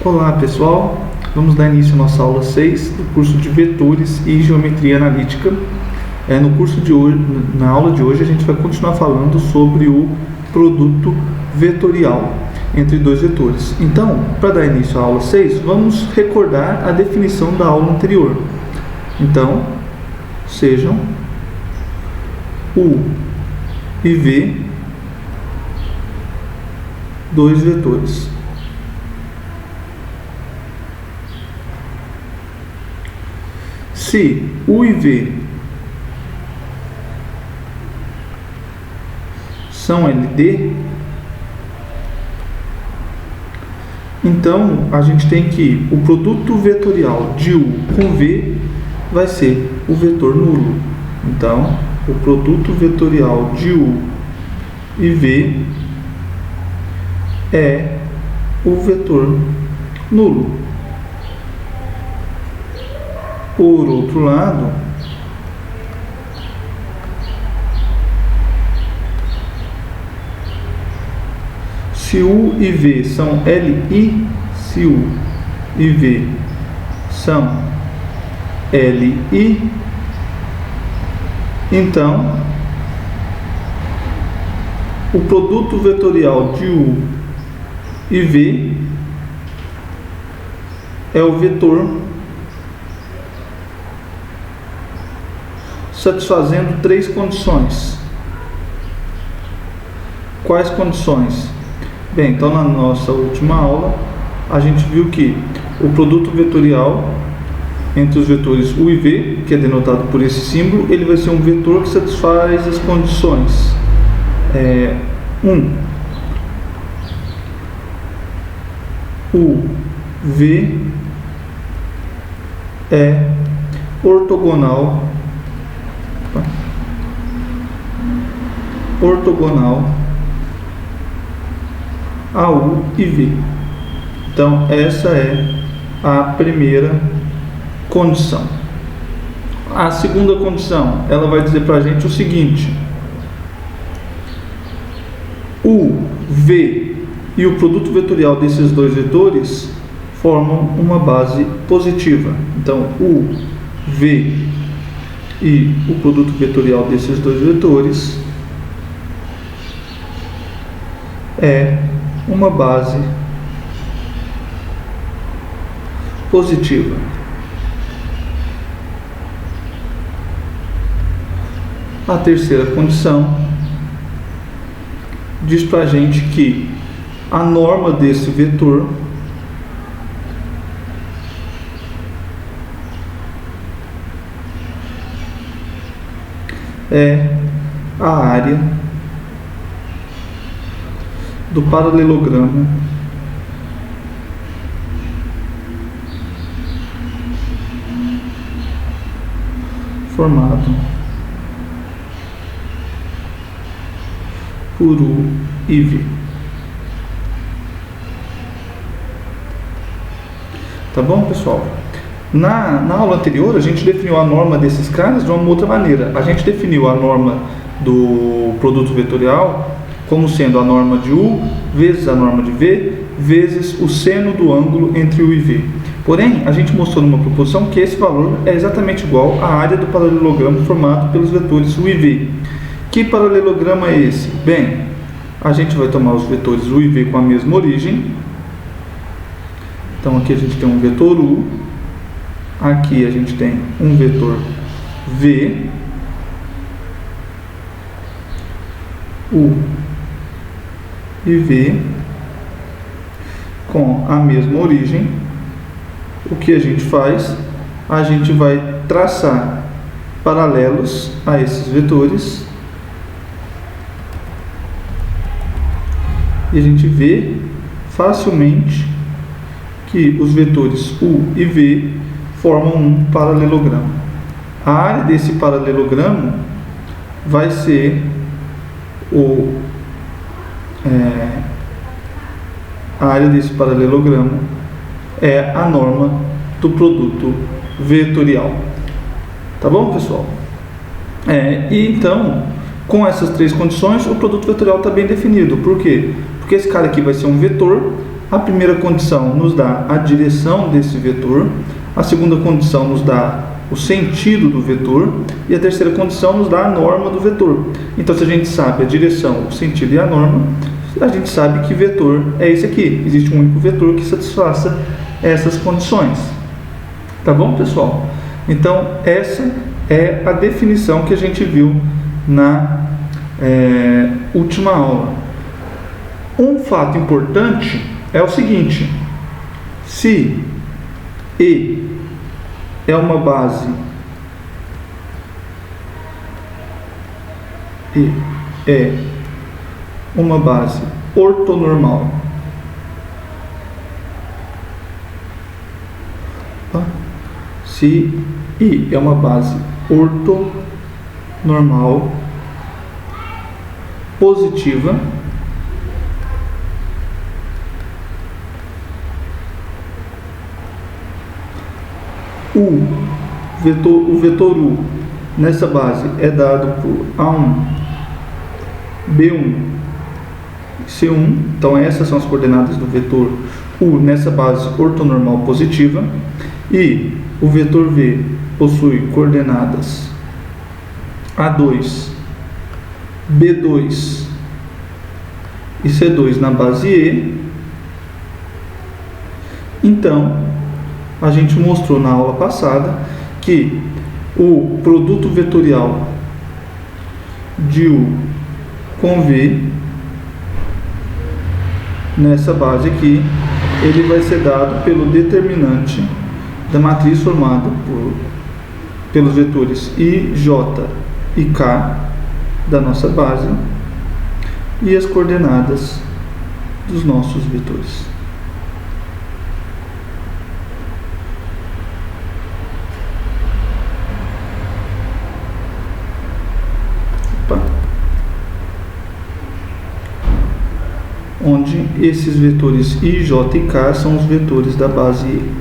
Olá pessoal, vamos dar início à nossa aula 6 do curso de Vetores e Geometria Analítica. No curso de hoje, na aula de hoje, a gente vai continuar falando sobre o produto vetorial entre dois vetores. Então, para dar início à aula 6, vamos recordar a definição da aula anterior. Então, sejam U e V dois vetores. Se U e V são LD, então a gente tem que o produto vetorial de U com V vai ser o vetor nulo. Então, o produto vetorial de U e V é o vetor nulo. Por outro lado, se U e V são LI, se U e V são LI, então o produto vetorial de U e V é o vetor satisfazendo três condições. Quais condições? Bem, então na nossa última aula a gente viu que o produto vetorial entre os vetores U e V, que é denotado por esse símbolo, ele vai ser um vetor que satisfaz as condições 1. U, V é ortogonal a U e V. Então, essa é a primeira condição. A segunda condição, ela vai dizer para a gente o seguinte: U, V e o produto vetorial desses dois vetores formam uma base positiva. Então, U, V e o produto vetorial desses dois vetores é uma base positiva. A terceira condição diz para a gente que a norma desse vetor é a área do paralelogramo formado por U e V. Tá bom, pessoal? Na aula anterior, a gente definiu a norma desses caras de uma outra maneira. A gente definiu a norma do produto vetorial como sendo a norma de U vezes a norma de V vezes o seno do ângulo entre U e V. Porém, a gente mostrou numa proposição que esse valor é exatamente igual à área do paralelogramo formado pelos vetores U e V. Que paralelogramo é esse? Bem, a gente vai tomar os vetores U e V com a mesma origem. Então aqui a gente tem um vetor U, aqui a gente tem um vetor V, U e V com a mesma origem. O que a gente faz? A gente vai traçar paralelos a esses vetores e a gente vê facilmente que os vetores U e V formam um paralelogramo. A área desse paralelogramo vai ser a área desse paralelogramo é a norma do produto vetorial. Tá bom, pessoal? E então, com essas três condições, o produto vetorial está bem definido. Por quê? Porque esse cara aqui vai ser um vetor A primeira condição nos dá a direção desse vetor, a segunda condição nos dá o sentido do vetor e a terceira condição nos dá a norma do vetor. Então, se a gente sabe a direção, o sentido e a norma, a gente sabe que vetor é esse aqui. Existe um único vetor que satisfaça essas condições. Tá bom, pessoal? Então, essa é a definição que a gente viu na última aula. Um fato importante é o seguinte: se E é uma base, E é uma base ortonormal, tá? Se I é uma base ortonormal positiva, o vetor U nessa base é dado por A1, B1, C1. Então essas são as coordenadas do vetor U nessa base ortonormal positiva. E o vetor V possui coordenadas A2, B2 e C2 na base E. Então, a gente mostrou na aula passada que o produto vetorial de U com V nessa base aqui, ele vai ser dado pelo determinante da matriz formada pelos vetores I, J e K da nossa base e as coordenadas dos nossos vetores. Onde esses vetores I, J e K são os vetores da base E.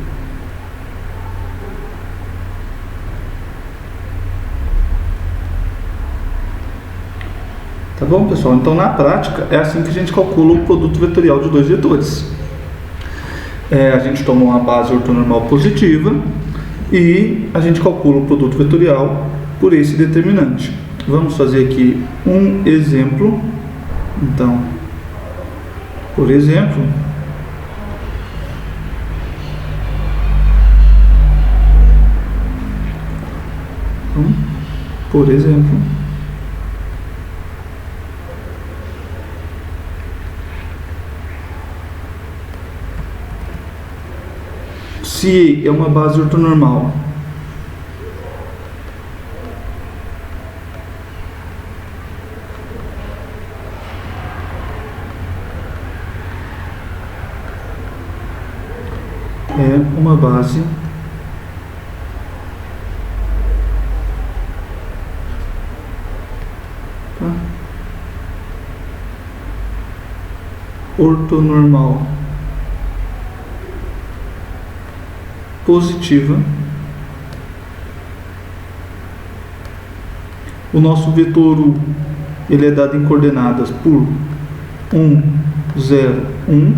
Tá bom, pessoal? Então, na prática, é assim que a gente calcula o produto vetorial de dois vetores. A gente toma uma base ortonormal positiva e a gente calcula o produto vetorial por esse determinante. Vamos fazer aqui um exemplo. Então, por exemplo, se é uma base ortonormal uma base ortonormal positiva, o nosso vetor U ele é dado em coordenadas por 1, 0, 1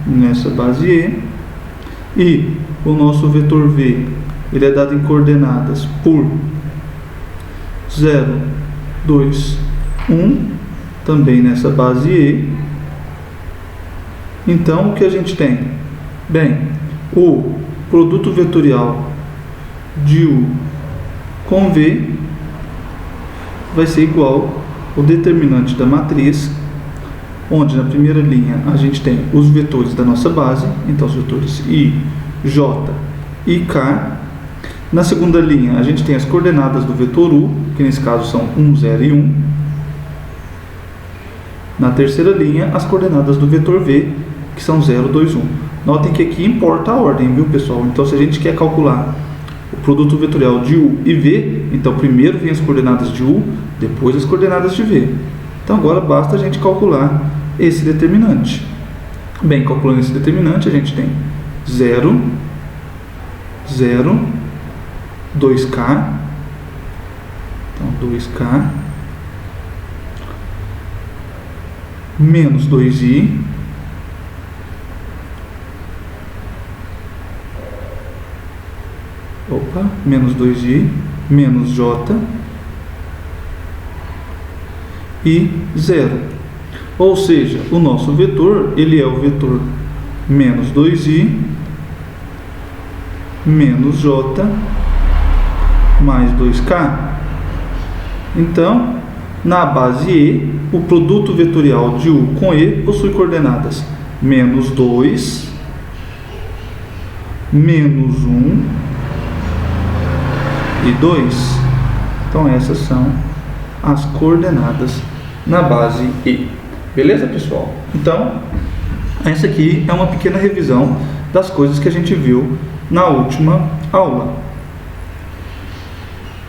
nessa base E. E o nosso vetor V ele é dado em coordenadas por 0, 2, 1 também nessa base E. Então o que a gente tem? Bem, o produto vetorial de U com V vai ser igual ao determinante da matriz, onde na primeira linha a gente tem os vetores da nossa base, então os vetores I, J e K. Na segunda linha a gente tem as coordenadas do vetor U, que nesse caso são 1, 0 e 1. Na terceira linha as coordenadas do vetor V, que são 0, 2, 1. Notem que aqui importa a ordem, viu, pessoal? Então, se a gente quer calcular o produto vetorial de U e V, então primeiro vem as coordenadas de U, depois as coordenadas de V. Então, agora basta a gente calcular esse determinante. Bem, calculando esse determinante, a gente tem 0, 0, 2K, então 2K, menos 2I, menos 2i, menos j e 0. Ou seja, o nosso vetor, ele é o vetor menos 2i, menos j, mais 2k. Então, na base E, o produto vetorial de U com E possui coordenadas menos 2, menos 1 e 2. Então, essas são as coordenadas na base E. Beleza, pessoal? Então, essa aqui é uma pequena revisão das coisas que a gente viu na última aula.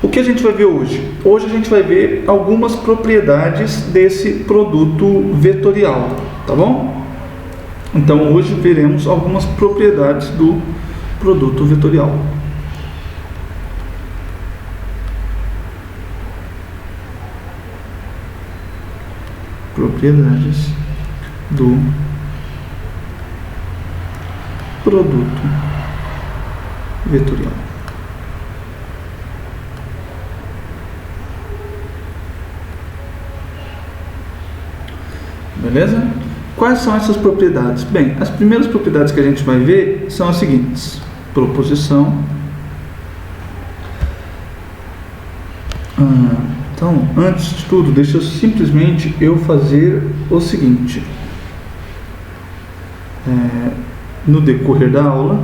O que a gente vai ver hoje? Hoje a gente vai ver algumas propriedades desse produto vetorial, tá bom? Então, hoje veremos algumas propriedades do produto vetorial. Propriedades do produto vetorial. Beleza? Quais são essas propriedades? Bem, as primeiras propriedades que a gente vai ver são as seguintes: proposição. Então, antes de tudo, deixa eu simplesmente fazer o seguinte. No decorrer da aula,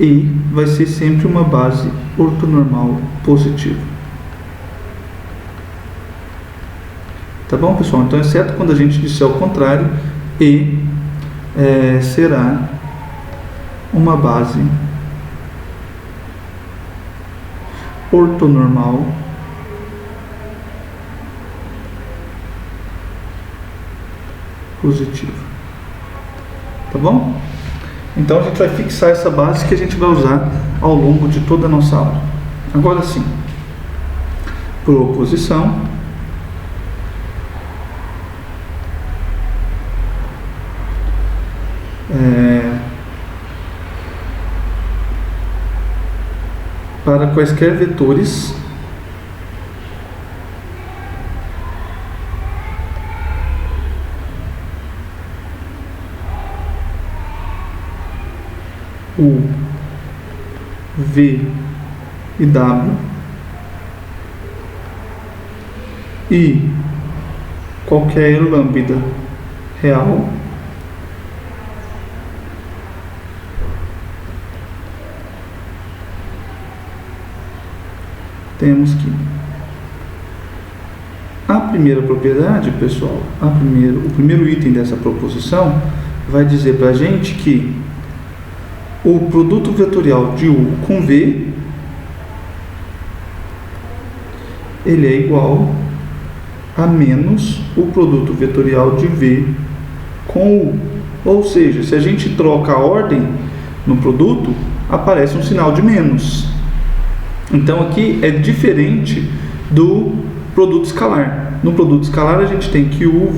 E vai ser sempre uma base ortonormal positiva. Tá bom, pessoal? Então, exceto quando a gente disser o contrário, E será uma base ortonormal positiva. Tá bom? Então, a gente vai fixar essa base que a gente vai usar ao longo de toda a nossa aula. Agora sim, proposição. Para quaisquer vetores U, V e W e qualquer lambda real temos que a primeira propriedade, pessoal, o primeiro item dessa proposição vai dizer para a gente que o produto vetorial de U com V ele é igual a menos o produto vetorial de V com U. Ou seja, se a gente troca a ordem no produto, aparece um sinal de menos. Então aqui é diferente do produto escalar. No produto escalar a gente tem que o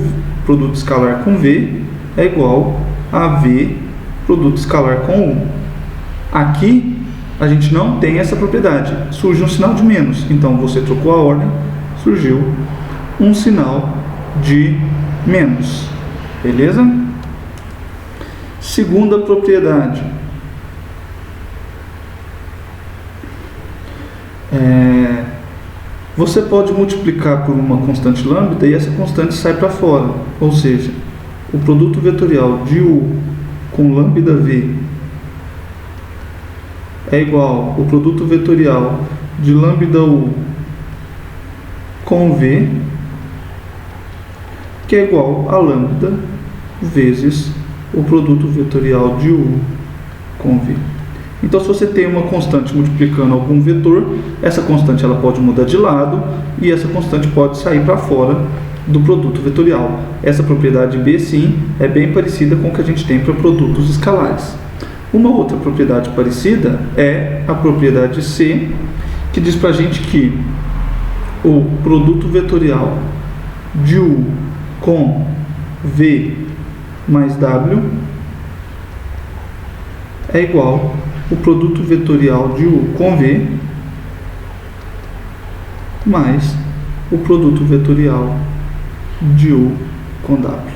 produto escalar com V é igual a V produto escalar com U. Aqui a gente não tem essa propriedade, surge um sinal de menos. Então você trocou a ordem, surgiu um sinal de menos. Beleza? Segunda propriedade. Você pode multiplicar por uma constante lambda e essa constante sai para fora. Ou seja, o produto vetorial de U com lambda V é igual ao produto vetorial de lambda U com V, que é igual a lambda vezes o produto vetorial de U com V. Então, se você tem uma constante multiplicando algum vetor, essa constante ela pode mudar de lado e essa constante pode sair para fora do produto vetorial. Essa propriedade B, sim, é bem parecida com o que a gente tem para produtos escalares. Uma outra propriedade parecida é a propriedade C, que diz para a gente que o produto vetorial de U com V mais W é igual o produto vetorial de U com V mais o produto vetorial de U com W.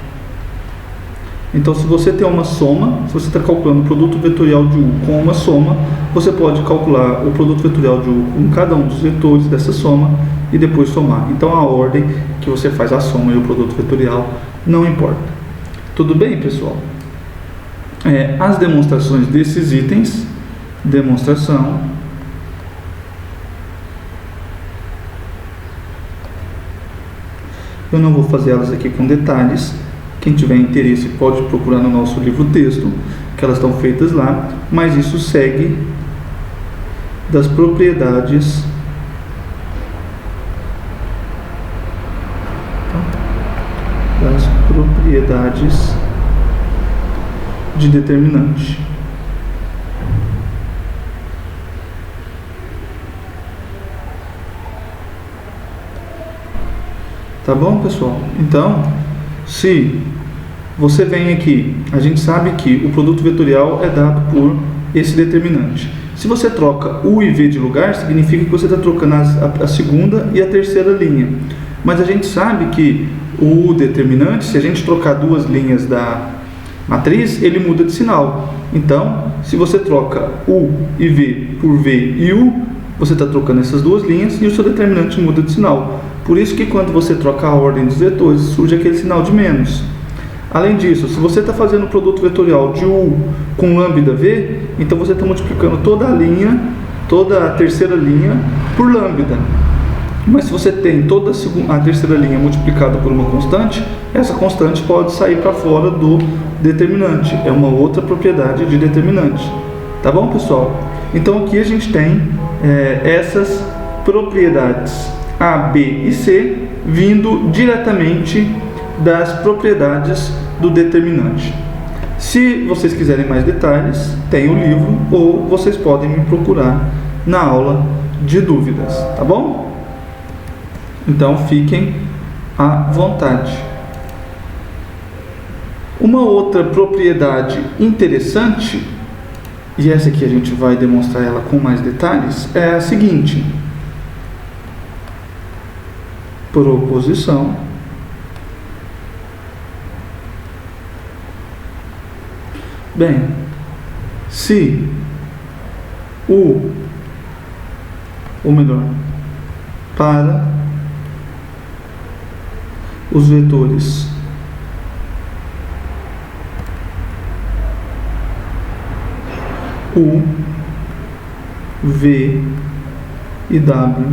Então, se você tem uma soma, se você está calculando o produto vetorial de U com uma soma, você pode calcular o produto vetorial de U com cada um dos vetores dessa soma e depois somar. Então, a ordem que você faz a soma e o produto vetorial não importa. Tudo bem, pessoal? As demonstrações desses itens, demonstração, eu não vou fazer elas aqui com detalhes. Quem tiver interesse pode procurar no nosso livro texto, que elas estão feitas lá, mas isso segue das propriedades de determinante. Tá bom, pessoal? Então, se você vem aqui, a gente sabe que o produto vetorial é dado por esse determinante. Se você troca U e V de lugar, significa que você está trocando a segunda e a terceira linha. Mas a gente sabe que o determinante, se a gente trocar duas linhas da matriz, ele muda de sinal. Então, se você troca U e V por V e U, você está trocando essas duas linhas e o seu determinante muda de sinal. Por isso que quando você troca a ordem dos vetores, surge aquele sinal de menos. Além disso, se você está fazendo o produto vetorial de U com lambda V, então você está multiplicando toda a linha, toda a terceira linha por lambda. Mas se você tem toda a terceira linha multiplicada por uma constante, essa constante pode sair para fora do determinante. É uma outra propriedade de determinante. Tá bom, pessoal? Então aqui a gente tem essas propriedades A, B e C vindo diretamente das propriedades do determinante. Se vocês quiserem mais detalhes, tem o livro ou vocês podem me procurar na aula de dúvidas, tá bom? Então fiquem à vontade. Uma outra propriedade interessante, e essa aqui a gente vai demonstrar ela com mais detalhes, é a seguinte: proposição bem, se ou melhor, para os vetores U, V e W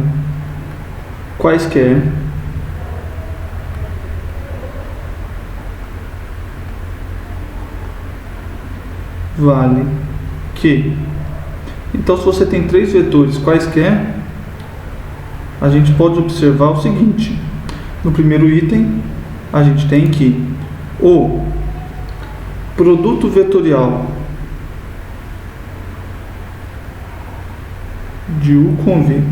quaisquer vale que. Então, se você tem três vetores quaisquer, a gente pode observar o seguinte: no primeiro item, a gente tem que o produto vetorial de U com V.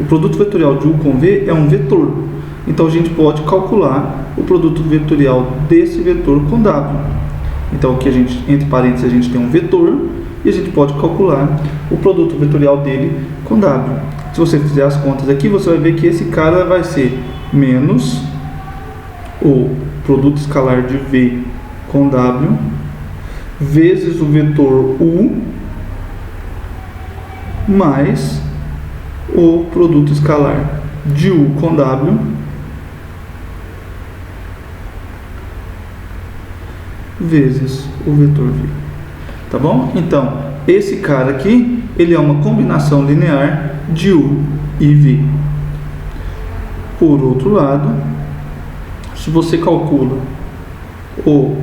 O produto vetorial de U com V é um vetor. Então, a gente pode calcular o produto vetorial desse vetor com W. Então, aqui entre parênteses, a gente tem um vetor e a gente pode calcular o produto vetorial dele com W. Se você fizer as contas aqui, você vai ver que esse cara vai ser menos o produto escalar de V com W vezes o vetor U mais o produto escalar de U com W vezes o vetor V. Tá bom? Então, esse cara aqui, ele é uma combinação linear de U e V. Por outro lado, se você calcula o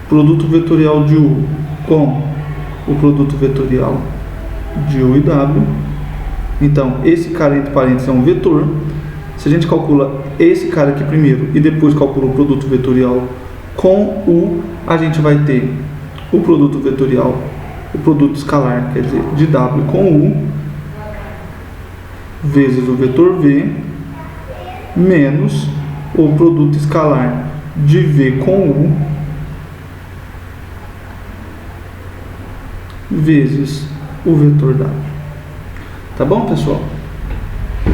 produto vetorial de U com o produto vetorial de U e W, então esse cara entre parênteses é um vetor. Se a gente calcula esse cara aqui primeiro e depois calcula o produto vetorial com U, a gente vai ter o produto vetorial, o produto escalar, quer dizer, de W com U, vezes o vetor V menos o produto escalar de V com U vezes o vetor W. Tá bom, pessoal?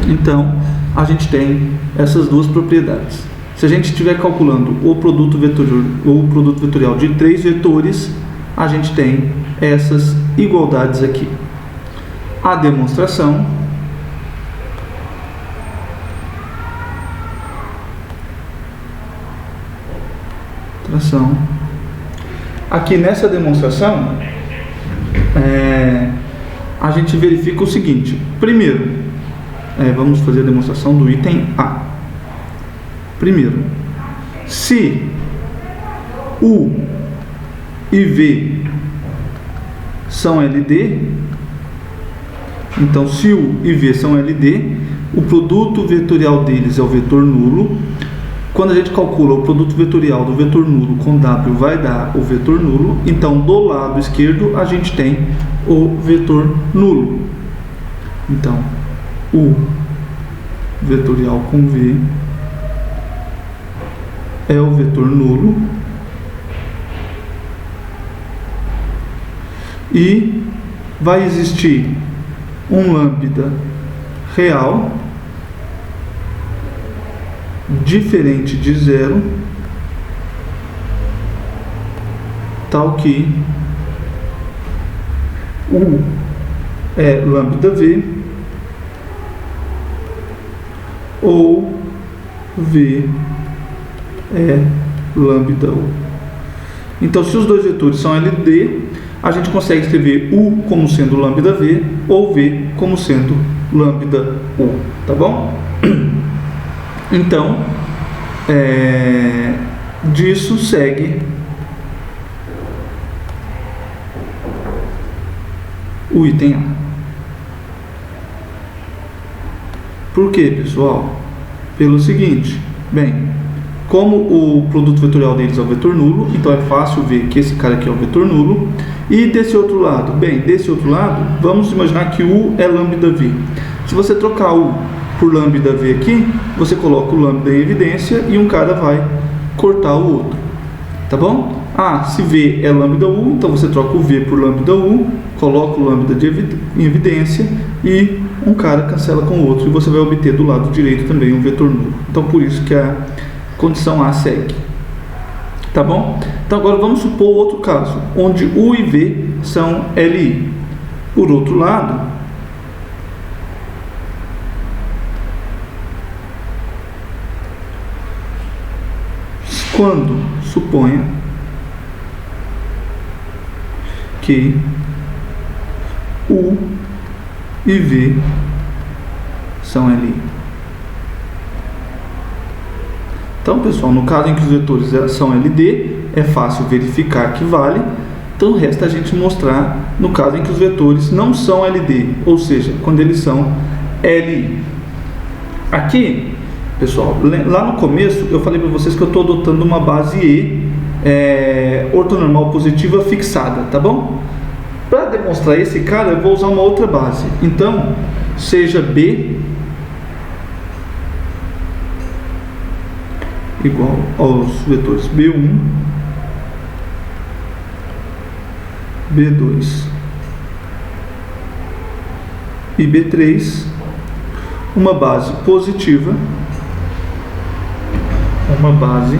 Então, a gente tem essas duas propriedades. Se a gente estiver calculando o produto vetorial de 3 vetores, a gente tem essas igualdades aqui. A demonstração aqui nessa demonstração a gente verifica o seguinte. Primeiro, vamos fazer a demonstração do item A. Primeiro, se U e V são LD, então se U e V são LD, o produto vetorial deles é o vetor nulo. Quando a gente calcula o produto vetorial do vetor nulo com W, vai dar o vetor nulo. Então, do lado esquerdo, a gente tem o vetor nulo. Então, U vetorial com V é o vetor nulo. E vai existir um lambda real diferente de zero, tal que U é lambda V ou V é lambda U. Então, se os dois vetores são LD, a gente consegue escrever U como sendo lambda V ou V como sendo lambda U, tá bom? Então, disso segue o item A. Por quê, pessoal? Pelo seguinte, bem, como o produto vetorial deles é o vetor nulo, então é fácil ver que esse cara aqui é o vetor nulo. E desse outro lado, desse outro lado, vamos imaginar que U é lambda V. Se você trocar U por lambda V aqui, você coloca o lambda em evidência e um cara vai cortar o outro, tá bom? Se V é lambda U, então você troca o V por lambda U, coloca o lambda em evidência e um cara cancela com o outro, e você vai obter do lado direito também um vetor nulo. Então, por isso que a condição A segue, tá bom? Então, agora vamos supor outro caso, onde U e V são LI. Por outro lado, quando suponha que U e V são LI. Então, pessoal, no caso em que os vetores são LD, é fácil verificar que vale. Então, resta a gente mostrar no caso em que os vetores não são LD, ou seja, quando eles são LI. Aqui, pessoal, lá no começo eu falei para vocês que eu estou adotando uma base E ortonormal positiva fixada, tá bom? Para demonstrar esse cara, eu vou usar uma outra base. Então, seja B igual aos vetores B1, B2 e B3, uma base positiva, uma base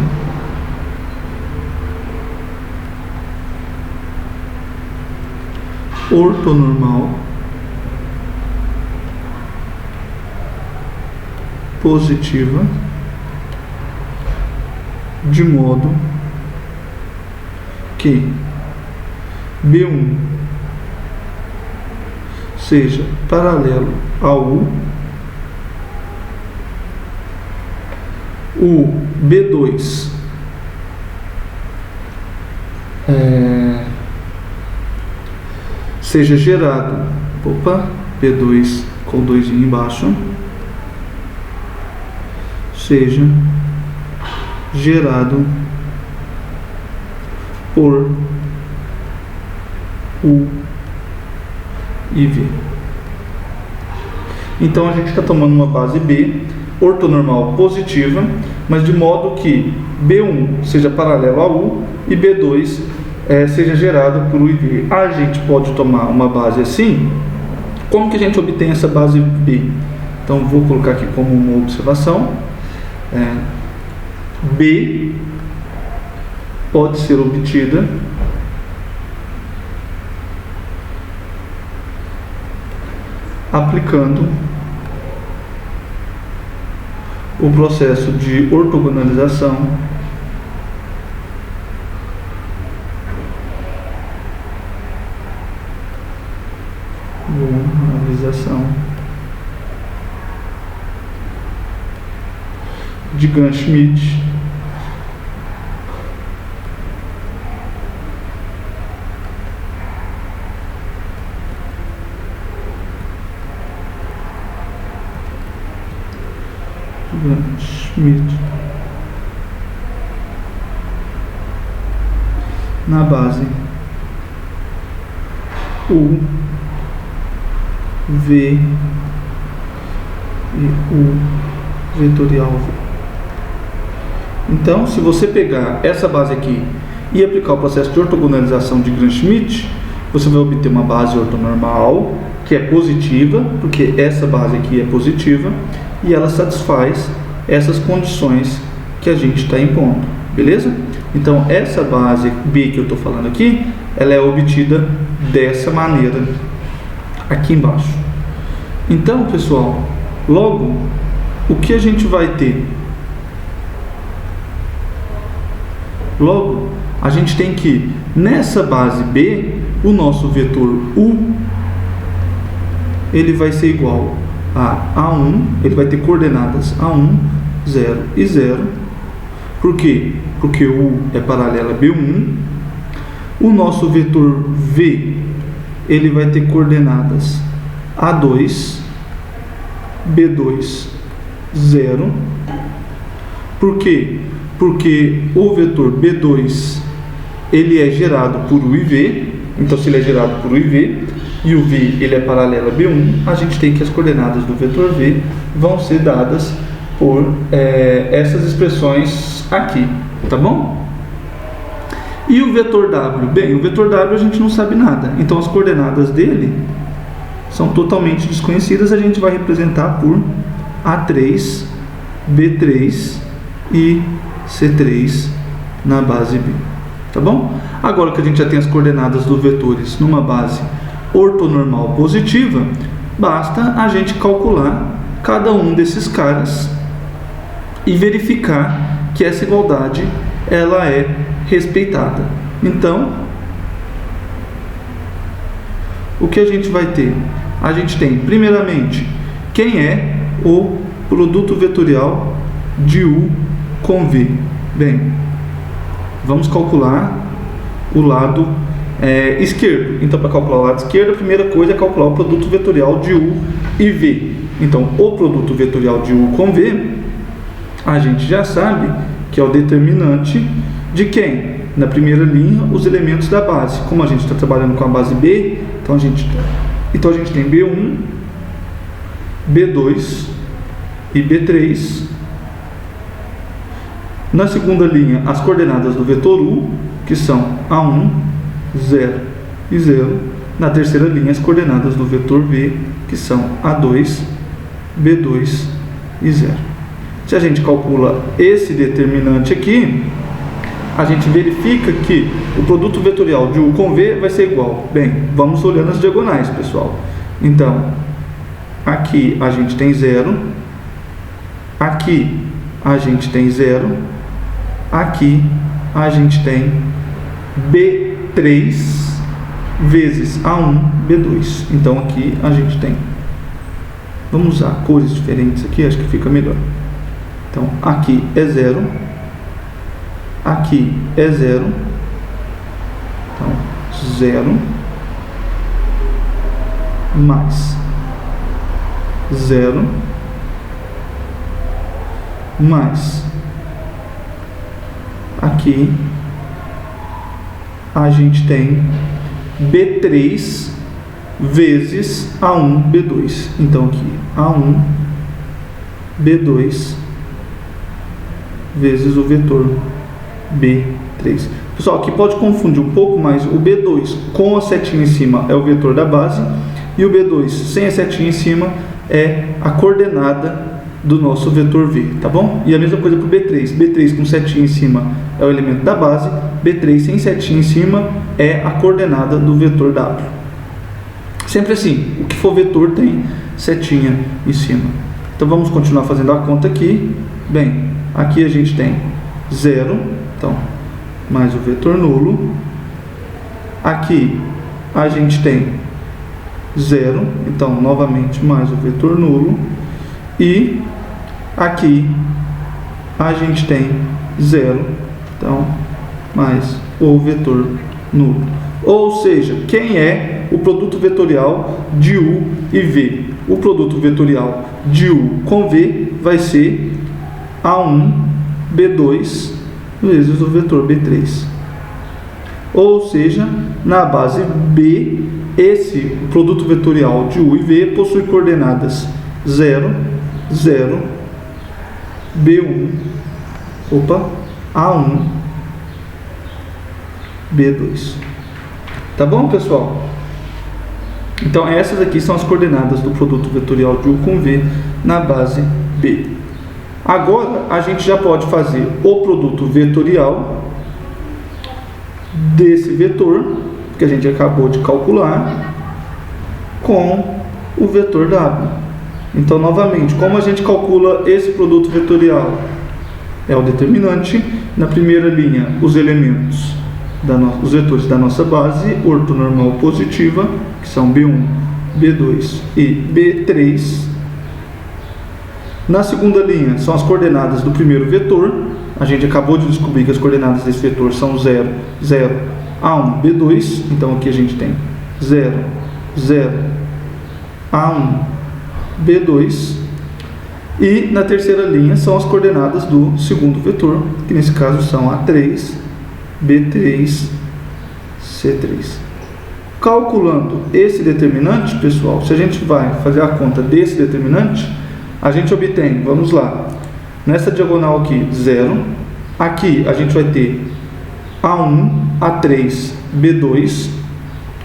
ortonormal positiva, de modo que B1 seja paralelo ao U, o B2 seja gerado, B2 com 2 embaixo, seja gerado por U e V. Então a gente está tomando uma base B ortonormal positiva, mas de modo que B1 seja paralelo a U e B2 seja gerado por U e V. A gente pode tomar uma base assim. Como que a gente obtém essa base B? Então vou colocar aqui como uma observação. B pode ser obtida aplicando o processo de ortogonalização de Gram-Schmidt na base U, V e U vetorial V. Então, se você pegar essa base aqui e aplicar o processo de ortogonalização de Gram-Schmidt, você vai obter uma base ortonormal que é positiva, porque essa base aqui é positiva e ela satisfaz essas condições que a gente está impondo, beleza? Então, essa base B que eu estou falando aqui, ela é obtida dessa maneira aqui embaixo. Então, pessoal, logo, o que a gente vai ter? Logo, a gente tem que, nessa base B, o nosso vetor U, ele vai ser igual a A1, ele vai ter coordenadas A1, 0 e 0. Por quê? Porque U é paralelo a B1. O nosso vetor V, ele vai ter coordenadas A2, B2, 0. Por quê? Porque o vetor B2, ele é gerado por U e V. Então, se ele é gerado por U e V, e o V ele é paralelo a B1, a gente tem que as coordenadas do vetor V vão ser dadas por essas expressões aqui, tá bom? E o vetor W? Bem, o vetor W a gente não sabe nada, então as coordenadas dele são totalmente desconhecidas. A gente vai representar por A3, B3 e C3 na base B, tá bom? Agora que a gente já tem as coordenadas dos vetores numa base ortonormal positiva, basta a gente calcular cada um desses caras e verificar que essa igualdade ela é respeitada. Então, o que a gente vai ter? A gente tem, primeiramente, quem é o produto vetorial de U com V. Bem, vamos calcular o lado esquerdo. Então, para calcular o lado esquerdo, a primeira coisa é calcular o produto vetorial de U e V. Então, o produto vetorial de U com V, a gente já sabe que é o determinante de quem? Na primeira linha, os elementos da base. Como a gente está trabalhando com a base B, então a gente tem B1, B2 e B3. Na segunda linha, as coordenadas do vetor U, que são A1, 0 e 0. Na terceira linha, as coordenadas do vetor V, que são A2, B2 e 0. Se a gente calcula esse determinante aqui, a gente verifica que o produto vetorial de U com V vai ser igual. Bem, vamos olhando as diagonais, pessoal. Então, aqui a gente tem 0, aqui a gente tem 0, aqui a gente tem B3 vezes A1, B2. Então, aqui a gente tem... Vamos usar cores diferentes aqui, acho que fica melhor. Então, aqui é 0, aqui é 0, então 0 mais 0 mais aqui a gente tem B3 vezes A1, B2. Então aqui, A1, B2 vezes o vetor B3. Pessoal, aqui pode confundir um pouco, mas o B2 com a setinha em cima é o vetor da base e o B2 sem a setinha em cima é a coordenada do nosso vetor V, tá bom? E a mesma coisa para o B3. B3 com setinha em cima é o elemento da base, B3 sem setinha em cima é a coordenada do vetor W. Sempre assim, o que for vetor tem setinha em cima. Então vamos continuar fazendo a conta aqui. Bem, aqui a gente tem 0, então, mais o vetor nulo. Aqui a gente tem 0, então, novamente, mais o vetor nulo. E aqui a gente tem 0, então, mais o vetor nulo. Ou seja, quem é o produto vetorial de U e V? O produto vetorial de U com V vai ser A1, B2 vezes o vetor B3. Ou seja, na base B, esse produto vetorial de U e V possui coordenadas 0, 0, B1, A1, B2. Tá bom, pessoal? Então, essas aqui são as coordenadas do produto vetorial de U com V na base B. Agora, a gente já pode fazer o produto vetorial desse vetor, que a gente acabou de calcular, com o vetor W. Então, novamente, como a gente calcula esse produto vetorial? É o determinante. Na primeira linha, os elementos, os vetores da nossa base ortonormal positiva, que são B1, B2 e B3. Na segunda linha, são as coordenadas do primeiro vetor. A gente acabou de descobrir que as coordenadas desse vetor são 0, 0, A1, B2. Então, aqui a gente tem 0, 0, A1, B2. E na terceira linha são as coordenadas do segundo vetor, que nesse caso são A3, B3, C3. Calculando esse determinante, pessoal, se a gente vai fazer a conta desse determinante, a gente obtém, vamos lá, nessa diagonal aqui, 0. Aqui a gente vai ter A1, A3, B2,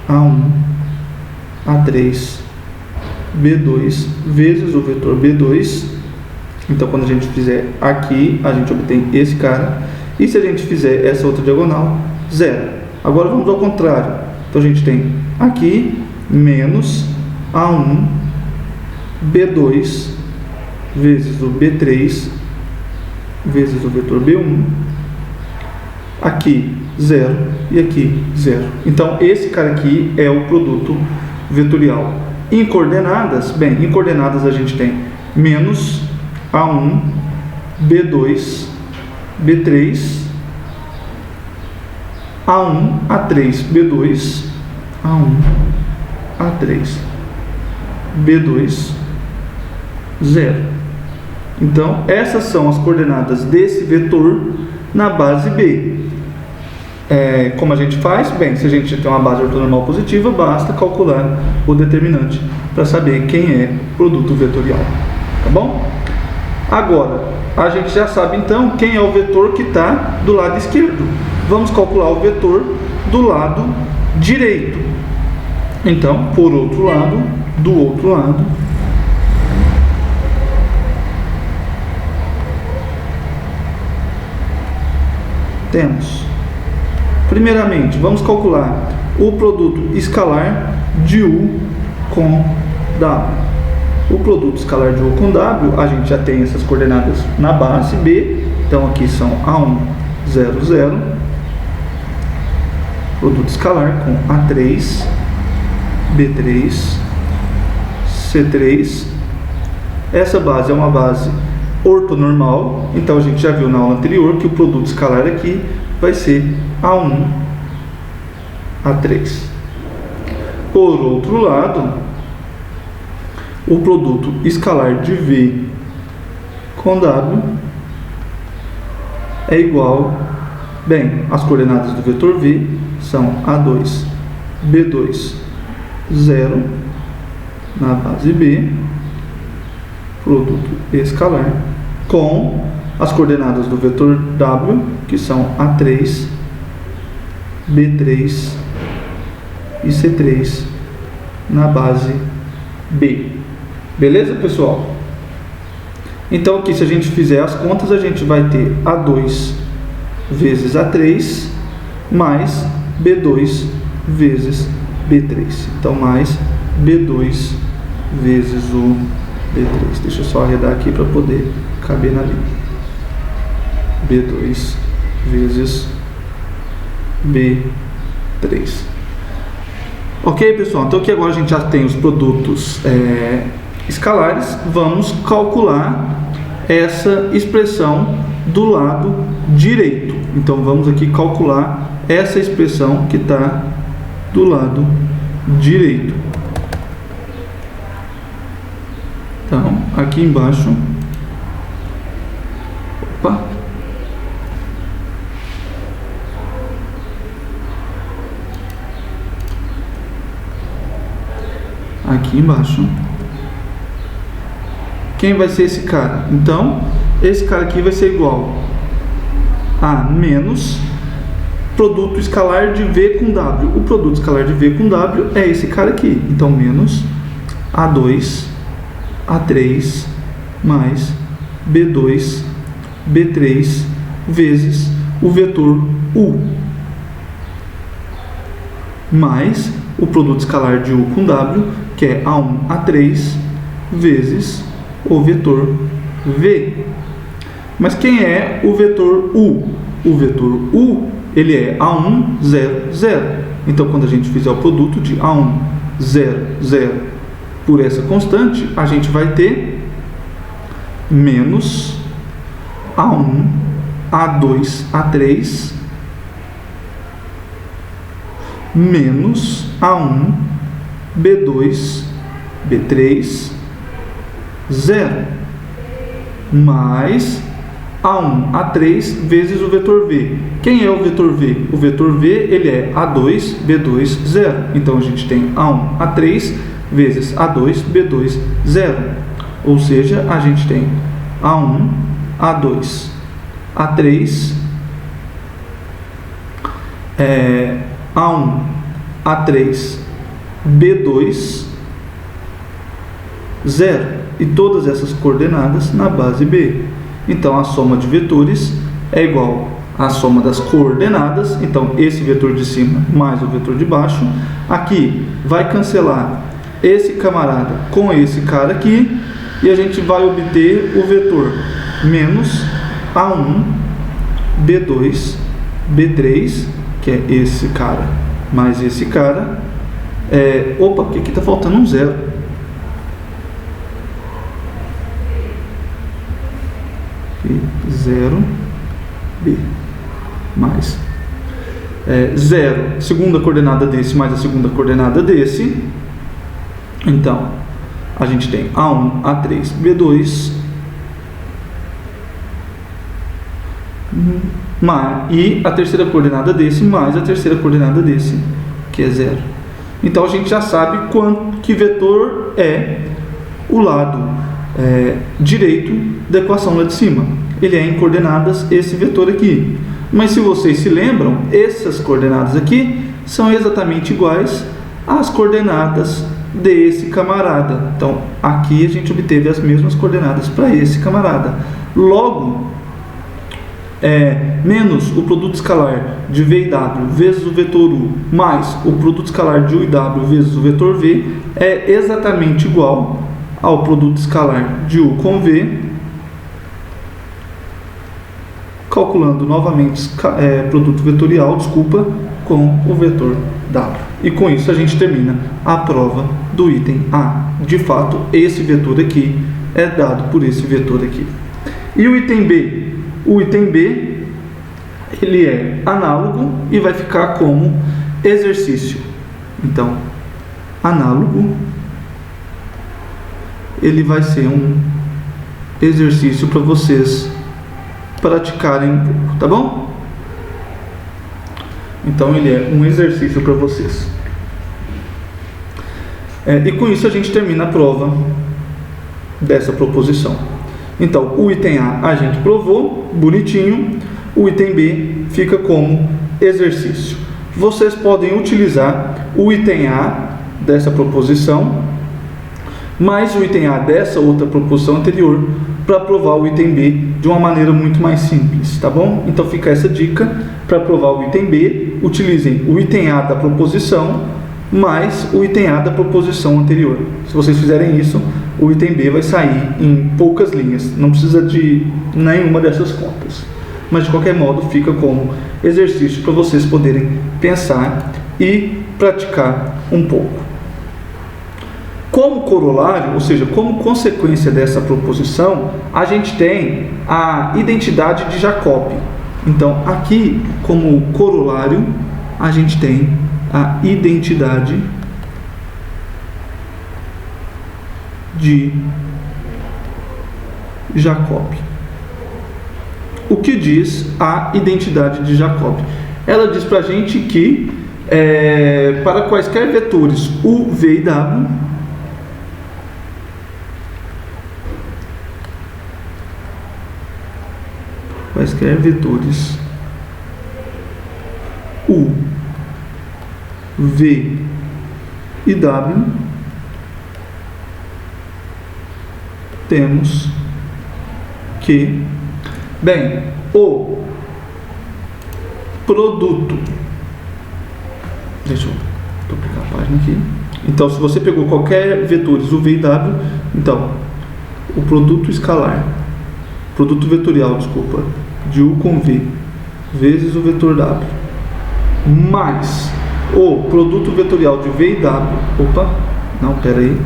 A1, A3, B2 vezes o vetor B2. Então, quando a gente fizer aqui, a gente obtém esse cara. E se a gente fizer essa outra diagonal, 0. Agora vamos ao contrário. Então, a gente tem aqui menos A1, B2 vezes o B3 vezes o vetor B1. Aqui 0 e aqui 0. Então, esse cara aqui é o produto vetorial. Em coordenadas, bem, em coordenadas a gente tem menos A1, B2, B3, A1, A3, B2, A1, A3, B2, 0. Então, essas são as coordenadas desse vetor na base B. Como a gente faz? Bem, se a gente tem uma base ortonormal positiva, basta calcular o determinante para saber quem é o produto vetorial. Tá bom? Agora, a gente já sabe então quem é o vetor que está do lado esquerdo. Vamos calcular o vetor do lado direito. Então, por outro lado, do outro lado, temos, primeiramente, vamos calcular o produto escalar de U com W. O produto escalar de U com W, a gente já tem essas coordenadas na base B. Então, aqui são A1, 0, 0. Produto escalar com A3, B3, C3. Essa base é uma base ortonormal. Então, a gente já viu na aula anterior que o produto escalar aqui vai ser A1, A3. Por outro lado, o produto escalar de V com W é igual, bem, as coordenadas do vetor V são A2, B2, 0 na base B, produto escalar, com as coordenadas do vetor W, que são A3, B3 e C3 na base B. Beleza, pessoal? Então aqui, se a gente fizer as contas, a gente vai ter A2 vezes A3 mais B2 vezes B3. Então, mais B2 vezes o B3. Deixa eu só arredar aqui para poder caber na linha. B2 vezes B3. Ok, pessoal? Então aqui agora a gente já tem os produtos escalares. Vamos calcular essa expressão do lado direito. Então vamos aqui calcular essa expressão que está do lado direito. Então aqui embaixo, opa, aqui embaixo, quem vai ser esse cara? Então, esse cara aqui vai ser igual a menos produto escalar de V com W. O produto escalar de V com W é esse cara aqui. Então, menos A2, A3, mais B2, B3, vezes o vetor U, mais o produto escalar de U com W, que é A1, A3, vezes o vetor V. Mas quem é o vetor U? O vetor U, ele é A1, 0, 0. Então, quando a gente fizer o produto de A1, 0, 0 por essa constante, a gente vai ter menos A1, A2, A3, menos A1, B2, B3, 0, mais A1, A3 vezes o vetor V. Quem é o vetor V? O vetor V, ele é A2, B2, 0. Então, a gente tem A1, A3 vezes A2, B2, 0. Ou seja, a gente tem A1, A2, A3, A1, A3, B2, 0. E todas essas coordenadas na base B. Então, a soma de vetores é igual à soma das coordenadas. Então, esse vetor de cima mais o vetor de baixo. Aqui vai cancelar esse camarada com esse cara aqui. E a gente vai obter o vetor menos A1, B2, B3, que é esse cara, mais esse cara. Opa, porque aqui está faltando um 0. Aqui, 0B, mais 0, segunda coordenada desse, mais a segunda coordenada desse. Então, a gente tem A1, A3, B2, e a terceira coordenada desse, mais a terceira coordenada desse, que é 0. Então, a gente já sabe que vetor é o lado direito da equação lá de cima. Ele é em coordenadas esse vetor aqui. Mas se vocês se lembram, essas coordenadas aqui são exatamente iguais às coordenadas desse camarada. Então, aqui a gente obteve as mesmas coordenadas para esse camarada. Logo, menos o produto escalar de V e W vezes o vetor U, mais o produto escalar de U e W vezes o vetor V, é exatamente igual ao produto escalar de U com V, calculando novamente produto vetorial, com o vetor W. E com isso a gente termina a prova do item A. De fato, esse vetor aqui é dado por esse vetor aqui. E o item B? O item B, ele é análogo e vai ficar como exercício. Então, análogo, ele vai ser um exercício para vocês praticarem um pouco, tá bom? Então, ele é um exercício para vocês. E com isso a gente termina a prova dessa proposição. Então, o item A gente provou, bonitinho. O item B fica como exercício. Vocês podem utilizar o item A dessa proposição mais o item A dessa outra proposição anterior para provar o item B de uma maneira muito mais simples, tá bom? Então fica essa dica: para provar o item B, utilizem o item A da proposição mais o item A da proposição anterior. Se vocês fizerem isso, o item B vai sair em poucas linhas, não precisa de nenhuma dessas contas. Mas de qualquer modo fica como exercício para vocês poderem pensar e praticar um pouco. Como corolário, ou seja, como consequência dessa proposição, a gente tem a identidade de Jacob. Então, aqui, como corolário, a gente tem a identidade de Jacob. O que diz a identidade de Jacob? Ela diz para a gente que para quaisquer vetores U, V e W, quaisquer vetores U, V e W, temos que, bem, o produto, deixa eu duplicar a página aqui. Então, se você pegou qualquer vetores U, V e W, então, o produto escalar, produto vetorial, desculpa, de U com V, vezes o vetor W, mais o produto vetorial de V e W,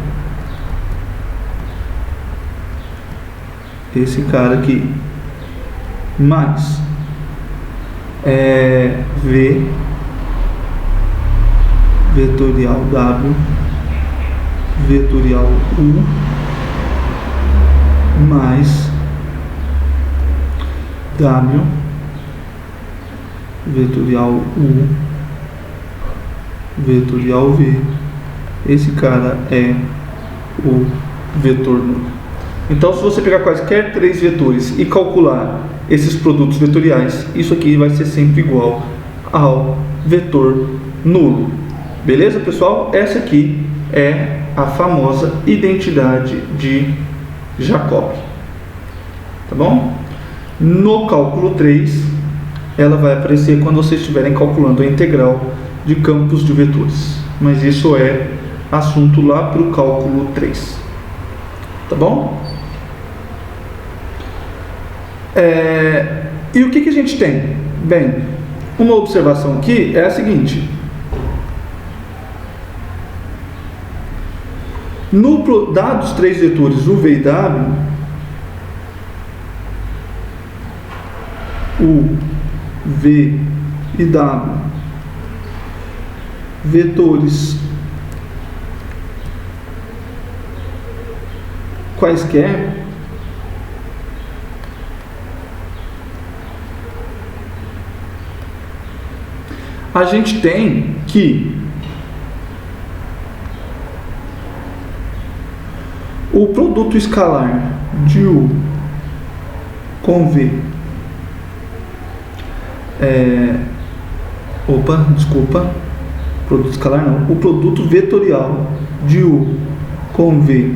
esse cara aqui, mais V vetorial W vetorial U mais W vetorial U vetorial V. Esse cara é o vetor nulo. Então, se você pegar quaisquer três vetores e calcular esses produtos vetoriais, isso aqui vai ser sempre igual ao vetor nulo. Beleza, pessoal? Essa aqui é a famosa identidade de Jacob. Tá bom? No cálculo 3, ela vai aparecer quando vocês estiverem calculando a integral de campos de vetores. Mas isso é assunto lá para o cálculo 3. Tá bom? E o que a gente tem? Bem, uma observação aqui é a seguinte: dados três vetores U, V e W, U, V e W, vetores quaisquer, a gente tem que o produto escalar de U com V, produto escalar não, o produto vetorial de U com V,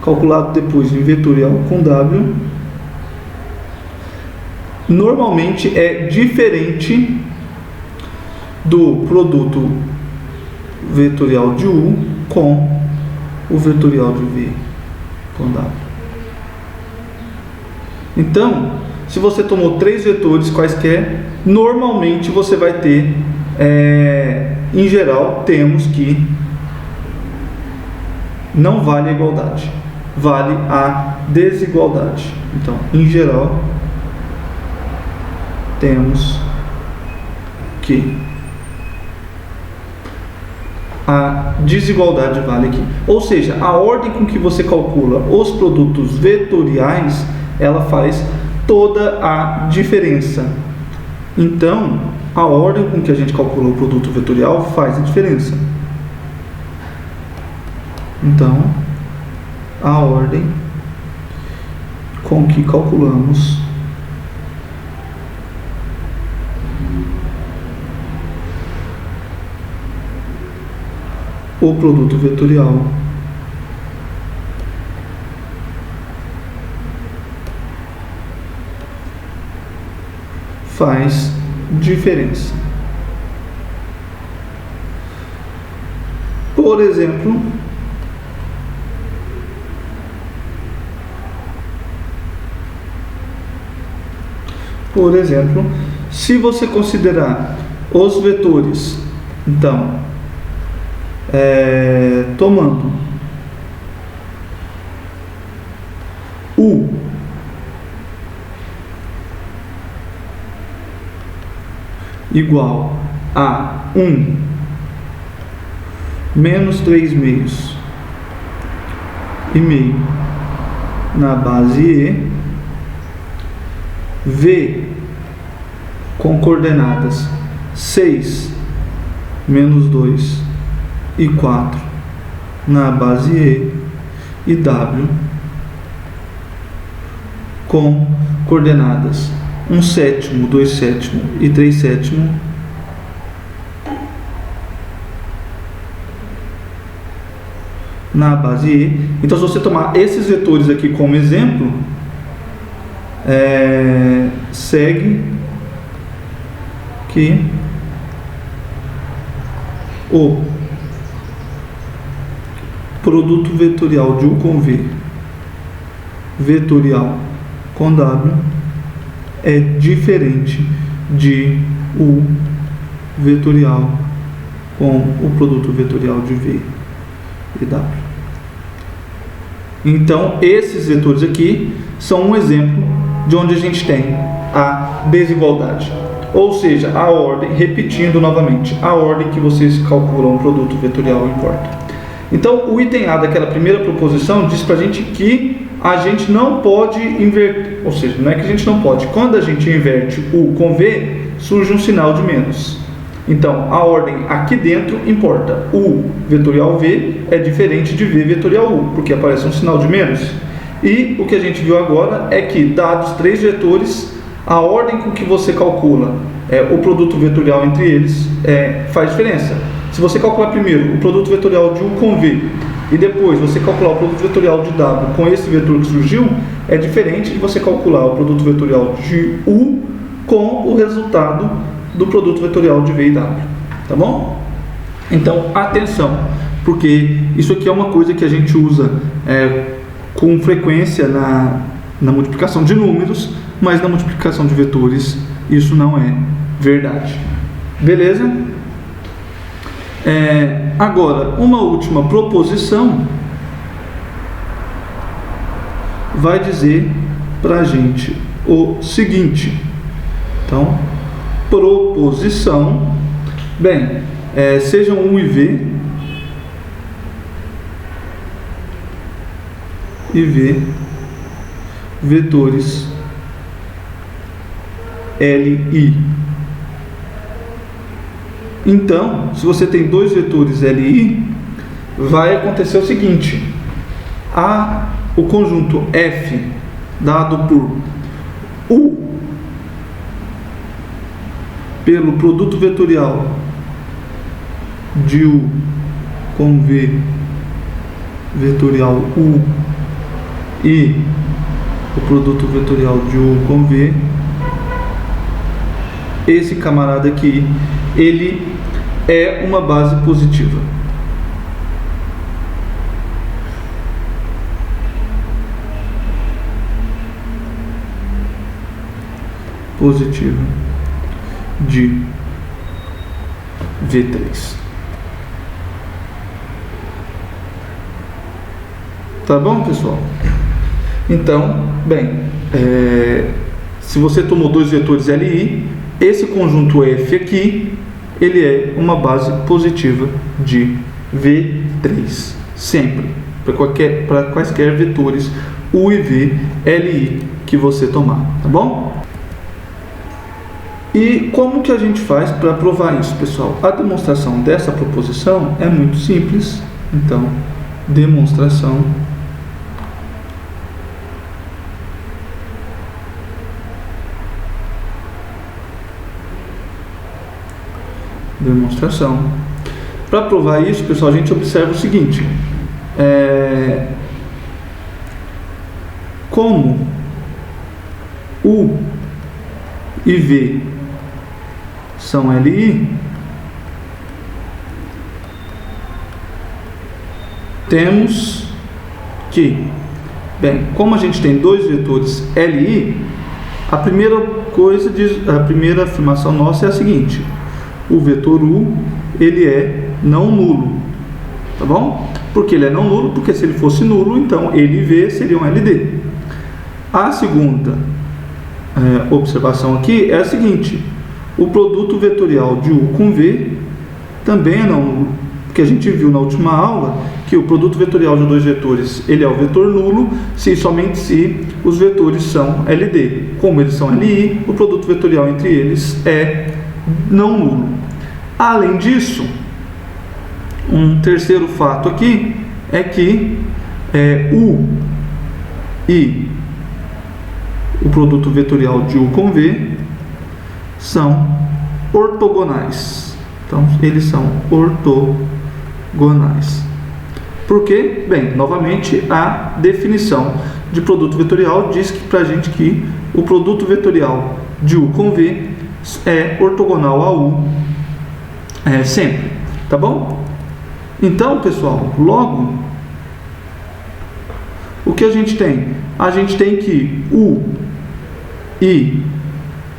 calculado depois em vetorial com W, normalmente é diferente do produto vetorial de U com o vetorial de V com W. Então, se você tomou três vetores quaisquer, normalmente você vai ter, em geral, temos que não vale a igualdade, vale a desigualdade. Então, em geral, temos que a desigualdade vale aqui. Ou seja, a ordem com que você calcula os produtos vetoriais, ela faz toda a diferença. Então, a ordem com que a gente calcula o produto vetorial faz a diferença. Então, a ordem com que calculamos o produto vetorial faz diferença. Por exemplo, se você considerar os vetores, então, tomando U igual a 1 menos 3 meios e meio na base E, V com coordenadas 6, menos 2 e 4 na base E, e W com coordenadas 1/7, 2/7 e 3/7 na base E. Então, se você tomar esses vetores aqui como exemplo, segue que o produto vetorial de U com V vetorial com W é diferente de U vetorial com o produto vetorial de V e W. Então, esses vetores aqui são um exemplo de onde a gente tem a desigualdade. Ou seja, a ordem, repetindo novamente, a ordem que vocês calculam o produto vetorial importa. Então, o item A daquela primeira proposição diz para a gente que a gente não pode inverter, ou seja, não é que a gente não pode, quando a gente inverte U com V, surge um sinal de menos. Então, a ordem aqui dentro importa. U vetorial V é diferente de V vetorial U, porque aparece um sinal de menos. E o que a gente viu agora é que, dados 3 vetores, a ordem com que você calcula o produto vetorial entre eles faz diferença. Se você calcular primeiro o produto vetorial de U com V e depois você calcular o produto vetorial de W com esse vetor que surgiu, é diferente de você calcular o produto vetorial de U com o resultado do produto vetorial de V e W. Tá bom? Então, atenção, porque isso aqui é uma coisa que a gente usa com frequência na multiplicação de números, mas na multiplicação de vetores isso não é verdade. Beleza? Agora, uma última proposição vai dizer para a gente o seguinte. Então, proposição, bem, sejam U e V vetores LI. Então, se você tem dois vetores LI, vai acontecer o seguinte: o conjunto F dado por U pelo produto vetorial de U com V vetorial U e o produto vetorial de U com V, esse camarada aqui, ele é uma base positiva. Positiva de V3. Tá bom, pessoal? Então, bem, se você tomou dois vetores LI, esse conjunto F aqui, ele é uma base positiva de V3, sempre, para quaisquer vetores U e V, LI que você tomar, tá bom? E como que a gente faz para provar isso, pessoal? A demonstração dessa proposição é muito simples. Então, Demonstração Para provar isso, pessoal, a gente observa o seguinte: como U e V são LI, temos que, como a gente tem dois vetores LI, a primeira afirmação nossa é a seguinte: o vetor U, ele é não nulo, tá bom? Porque ele é não nulo, porque se ele fosse nulo, então ele e V seriam LD. A segunda observação aqui é a seguinte: o produto vetorial de U com V também é não nulo, porque a gente viu na última aula que o produto vetorial de dois vetores, ele é o vetor nulo somente se os vetores são LD. Como eles são LI, o produto vetorial entre eles é não nulo. Além disso, um terceiro fato aqui é que U e o produto vetorial de U com V são ortogonais. Então, eles são ortogonais. Por quê? Novamente, a definição de produto vetorial diz pra gente que o produto vetorial de U com V é ortogonal a U sempre, tá bom? Então, pessoal, logo, o que a gente tem? A gente tem que U e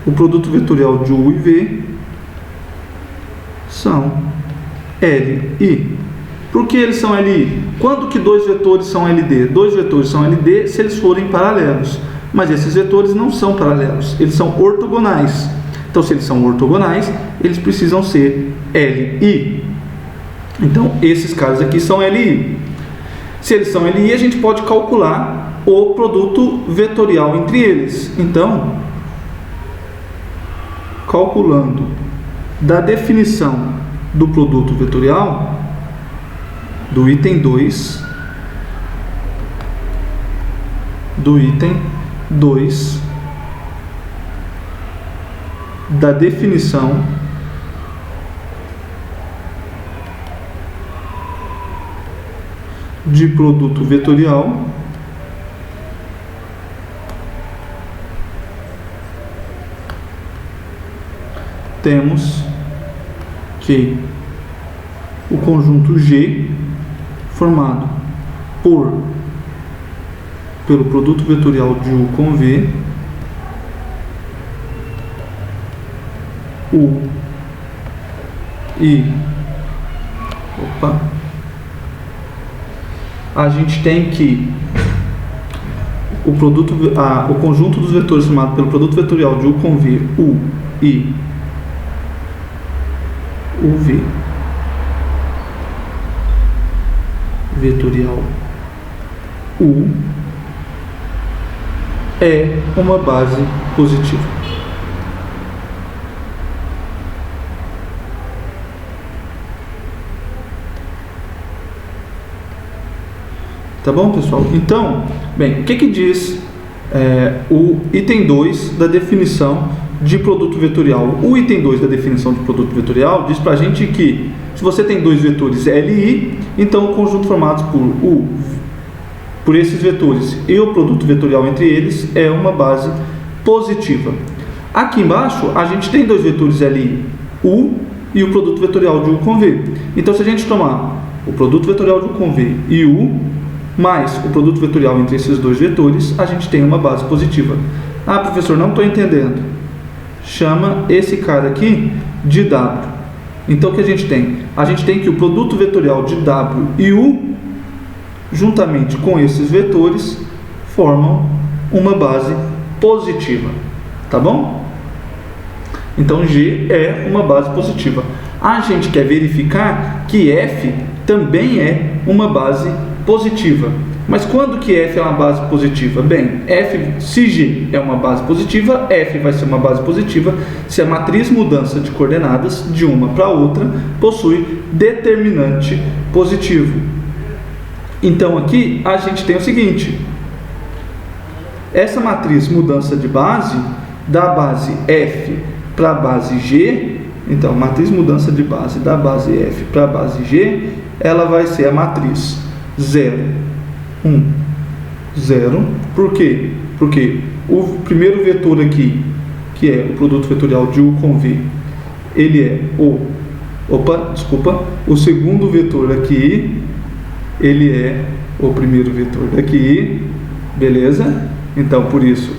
o produto vetorial de U e V são LI. Por que eles são LI? Quando que dois vetores são LD? Dois vetores são LD se eles forem paralelos. Mas esses vetores não são paralelos, eles são ortogonais. Então, se eles são ortogonais, eles precisam ser LI. Então, esses caras aqui são LI. Se eles são LI, a gente pode calcular o produto vetorial entre eles. Então, calculando da definição do produto vetorial do item 2, da definição de produto vetorial temos que o conjunto G formado pelo produto vetorial de U com V, U e a gente tem que o conjunto dos vetores formado pelo produto vetorial de U com V, U e UV vetorial U é uma base positiva. Tá bom, pessoal? Então, o que diz o item 2 da definição de produto vetorial? O item 2 da definição de produto vetorial diz pra gente que se você tem dois vetores LI, então o conjunto formado por esses vetores e o produto vetorial entre eles é uma base positiva. Aqui embaixo a gente tem dois vetores LI, U e o produto vetorial de U com V. Então, se a gente tomar o produto vetorial de U com V e U mais o produto vetorial entre esses dois vetores, a gente tem uma base positiva. Ah, professor, não estou entendendo. Chama esse cara aqui de W. Então, o que a gente tem? A gente tem que o produto vetorial de W e U, juntamente com esses vetores, formam uma base positiva. Tá bom? Então, G é uma base positiva. A gente quer verificar que F também é uma base positiva. Mas quando que F é uma base positiva? Se G é uma base positiva, F vai ser uma base positiva se a matriz mudança de coordenadas de uma para outra possui determinante positivo. Então aqui a gente tem o seguinte: essa matriz mudança de base, da base F para a base G, então matriz mudança de base da base F para a base G, ela vai ser a matriz 0, 1, 0. Por quê? Porque o primeiro vetor aqui, que é o produto vetorial de U com V, ele é o segundo vetor aqui, ele é o primeiro vetor daqui, beleza? Então, por isso,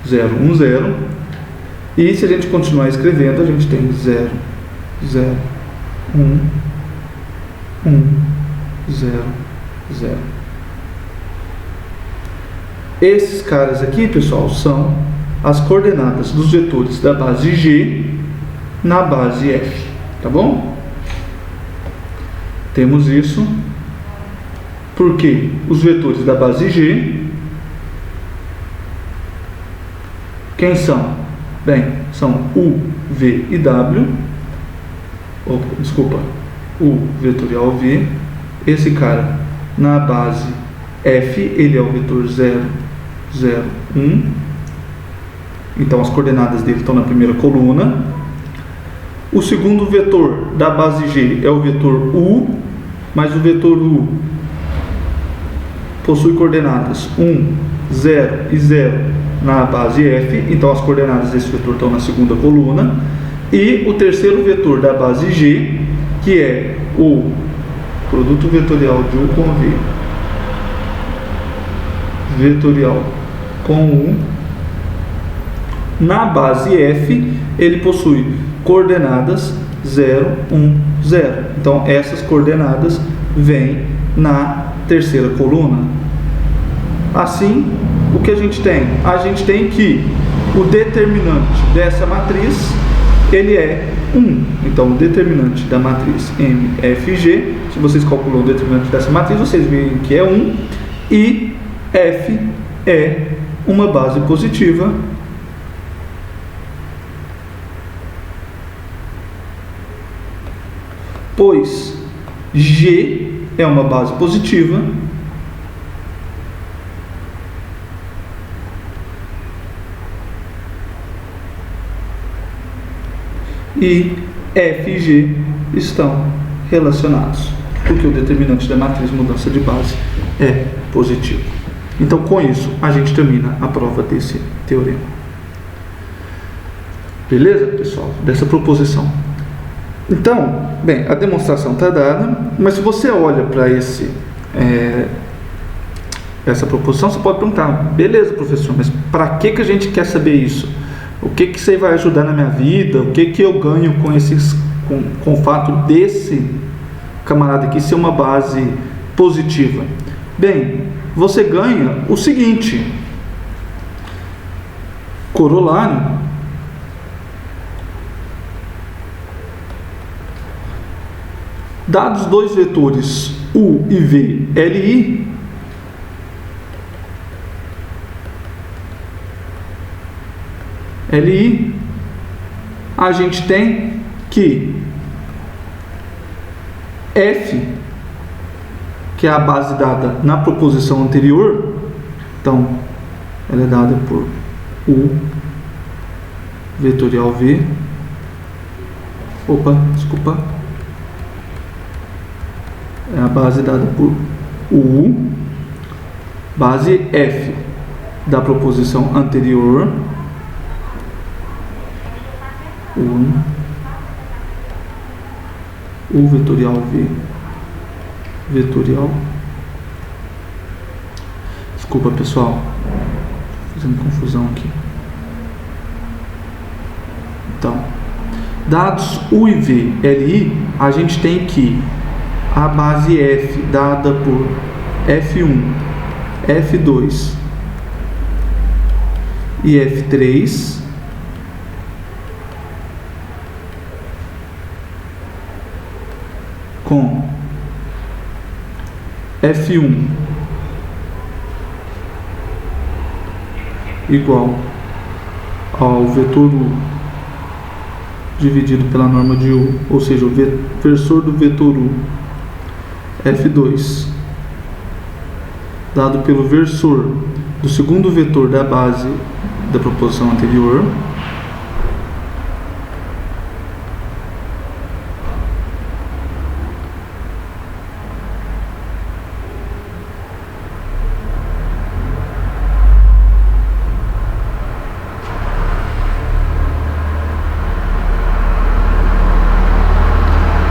0, 1, 0. E se a gente continuar escrevendo, a gente tem 0, 0, 1, 1, 0, 0. Esses caras aqui, pessoal, são as coordenadas dos vetores da base G na base F, tá bom? Temos isso porque os vetores da base G, quem são? Bem, são U, V e W. U vetorial V. Esse cara na base F, ele é o vetor 0, 0, 1. Então as coordenadas dele estão na primeira coluna. O segundo vetor da base G é o vetor U, mas o vetor U possui coordenadas 1, 0 e 0 na base F, então as coordenadas desse vetor estão na segunda coluna. E o terceiro vetor da base G, que é o produto vetorial de U com V, vetorial com U, na base F, ele possui coordenadas 0, 1, 0. Então essas coordenadas vêm na terceira coluna. Assim, o que a gente tem? A gente tem que o determinante dessa matriz, ele é 1. Então o determinante da matriz MFG, se vocês calculam o determinante dessa matriz, vocês veem que é 1. E F é uma base positiva, pois G é uma base positiva e F e G estão relacionados, porque o determinante da matriz mudança de base é positivo. Então, com isso, a gente termina a prova desse teorema. Beleza, pessoal? Dessa proposição. Então, bem, a demonstração está dada, mas se você olha para essa proposição, você pode perguntar: beleza, professor, mas para que a gente quer saber isso? O que isso aí vai ajudar na minha vida? O que eu ganho com o fato desse camarada aqui ser uma base positiva? Bem, você ganha o seguinte: corolário dados dois vetores U e V, LI, a gente tem que F, que é a base dada na proposição anterior, então ela é dada por U vetorial V, é a base dada por U, base F da proposição anterior, U vetorial V vetorial. Desculpa, pessoal, fazendo confusão aqui. Então, dados U e V, LI, a gente tem que a base F dada por F1, F2 e F3 com F1 igual ao vetor U dividido pela norma de U, ou seja, o versor do vetor U F2 dado pelo versor do segundo vetor da base da proposição anterior,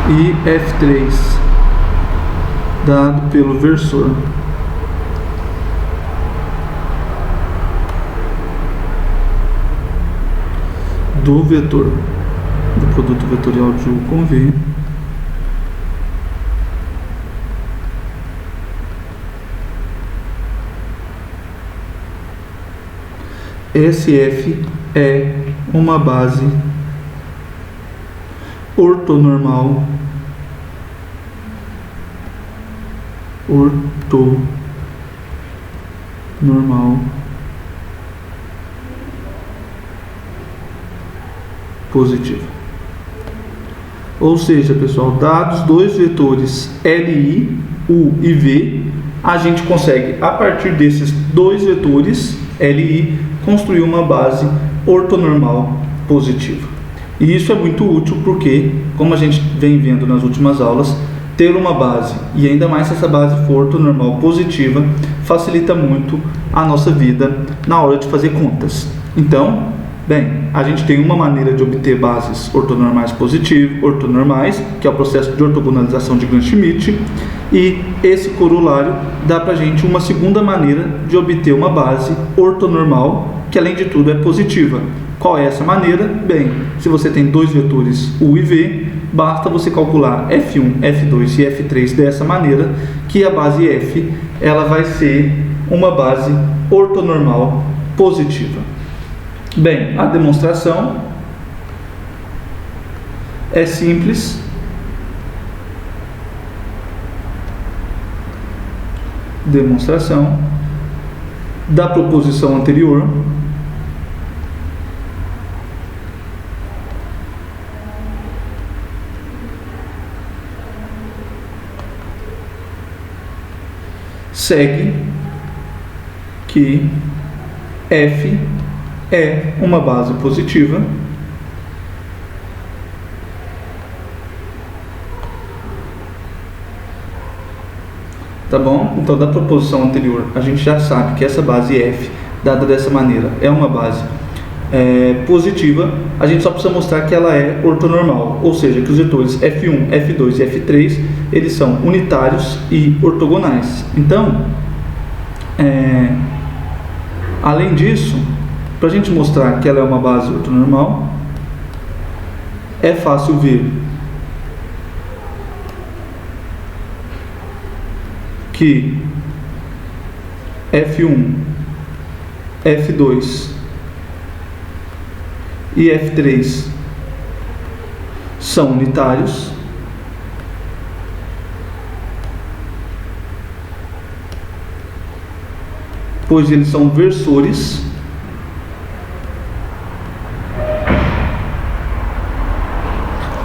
e F3 dado pelo versor do vetor do produto vetorial de U com V SF é uma base ortonormal positiva. Ou seja, pessoal, dados dois vetores LI, U e V, a gente consegue, a partir desses dois vetores LI, construir uma base ortonormal positiva. E isso é muito útil porque, como a gente vem vendo nas últimas aulas, ter uma base, e ainda mais se essa base for ortonormal positiva, facilita muito a nossa vida na hora de fazer contas. Então, bem, a gente tem uma maneira de obter bases ortonormais ortonormais, que é o processo de ortogonalização de Gram-Schmidt, e esse corolário dá pra gente uma segunda maneira de obter uma base ortonormal, que além de tudo é positiva. Qual é essa maneira? Bem, se você tem dois vetores U e V, basta você calcular F1, F2 e F3 dessa maneira, que a base F ela vai ser uma base ortonormal positiva. Bem, a demonstração é simples. Demonstração da proposição anterior. Segue que F é uma base positiva tá bom? Então, da proposição anterior, a gente já sabe que essa base F, dada dessa maneira, é uma base positiva. A gente só precisa mostrar que ela é ortonormal, ou seja, que os vetores F1, F2 e F3, eles são unitários e ortogonais. Então, além disso, para a gente mostrar que ela é uma base ortonormal, é fácil ver que F1, F2 e F3 são unitários, pois eles são versores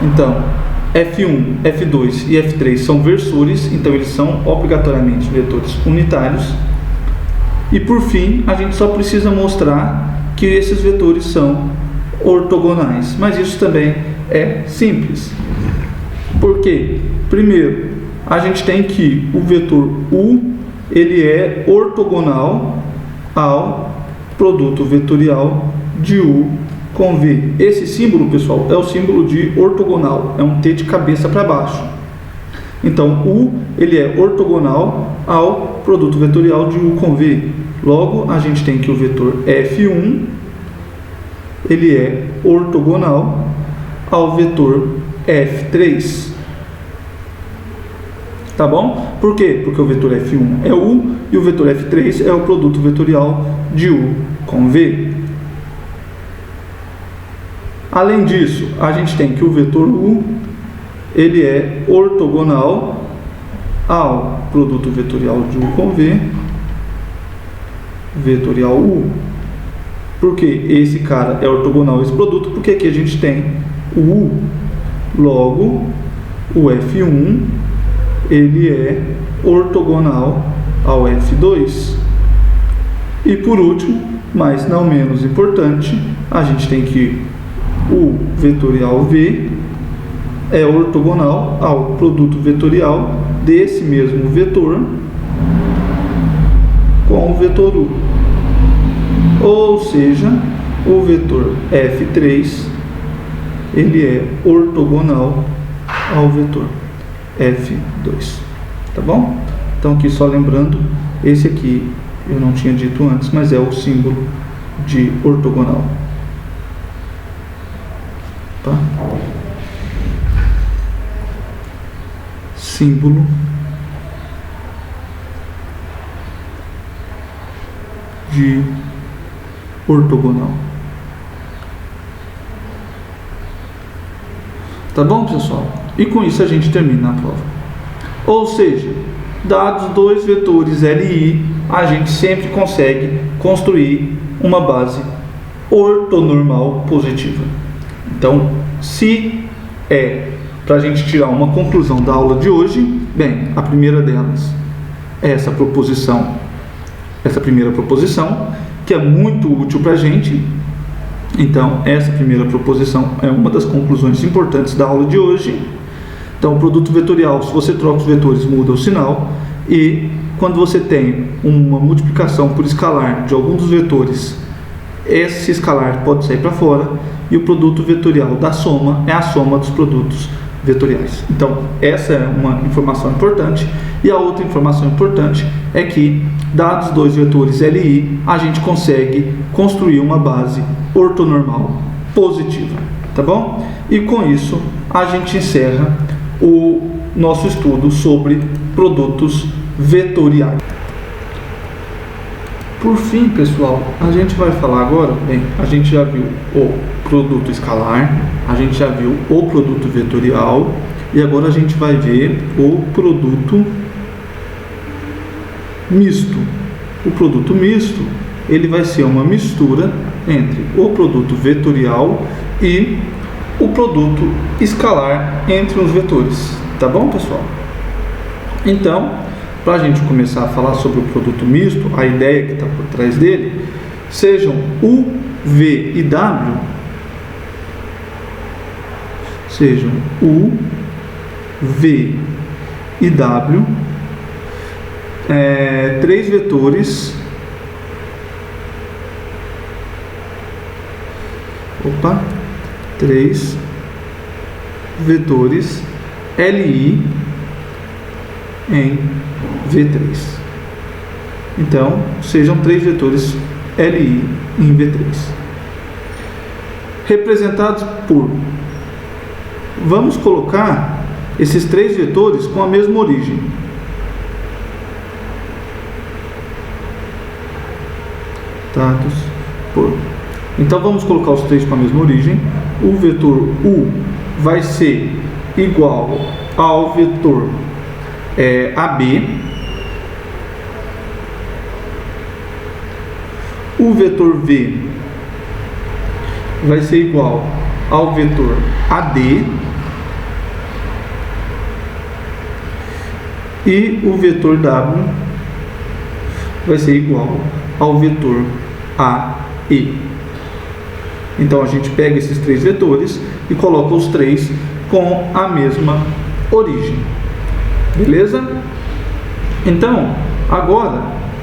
então F1, F2 e F3 são versores, então eles são obrigatoriamente vetores unitários. E por fim, a gente só precisa mostrar que esses vetores são ortogonais, mas isso também é simples. Por quê? Primeiro, a gente tem que o vetor U ele é ortogonal ao produto vetorial de U com V. Esse símbolo, pessoal, é o símbolo de ortogonal, é um T de cabeça para baixo. Então, U ele é ortogonal ao produto vetorial de U com V. Logo, a gente tem que o vetor F1 ele é ortogonal ao vetor F3. Tá bom? Por quê? Porque o vetor F1 é U e o vetor F3 é o produto vetorial de U com V. Além disso, a gente tem que o vetor U ele é ortogonal ao produto vetorial de U com V, vetorial U. Por que esse cara é ortogonal a esse produto? Porque aqui a gente tem o U. Logo, o F1 ele é ortogonal ao F2. E por último, mas não menos importante, a gente tem que o vetorial V é ortogonal ao produto vetorial desse mesmo vetor com o vetor U. Ou seja, o vetor F3 ele é ortogonal ao vetor F2. Tá bom? Então aqui só lembrando, esse aqui eu não tinha dito antes, mas é o símbolo de ortogonal. Tá? Símbolo de ortogonal. Tá bom, pessoal? E com isso a gente termina a prova. Ou seja, dados dois vetores LI, a gente sempre consegue construir uma base ortonormal positiva. Então, se é para a gente tirar uma conclusão da aula de hoje, bem, a primeira delas é essa primeira proposição, que é muito útil para a gente. Então, essa primeira proposição é uma das conclusões importantes da aula de hoje. Então, o produto vetorial, se você troca os vetores, muda o sinal. E quando você tem uma multiplicação por escalar de algum dos vetores, esse escalar pode sair para fora. E o produto vetorial da soma é a soma dos produtos vetoriais. Então, essa é uma informação importante. E a outra informação importante é que, dados dois vetores LI, a gente consegue construir uma base ortonormal positiva. Tá bom? E com isso, a gente encerra o nosso estudo sobre produtos vetoriais. Por fim, pessoal, a gente vai falar agora, bem, a gente já viu o produto escalar, a gente já viu o produto vetorial e agora a gente vai ver o produto misto. O produto misto, ele vai ser uma mistura entre o produto vetorial e o produto escalar entre os vetores. Tá bom, pessoal? Então, para a gente começar a falar sobre o produto misto, a ideia que está por trás dele, sejam U, V e W, sejam U, V e W, três vetores, três vetores LI em V3. Então, sejam três vetores LI em V3. Representados por... Vamos colocar esses três vetores com a mesma origem. Dados por... Então, vamos colocar os três com a mesma origem. O vetor U vai ser igual ao vetor AB. O vetor V vai ser igual ao vetor AD. E o vetor W vai ser igual ao vetor AE. Então a gente pega esses três vetores e coloca os três com a mesma origem. Beleza? Então, agora,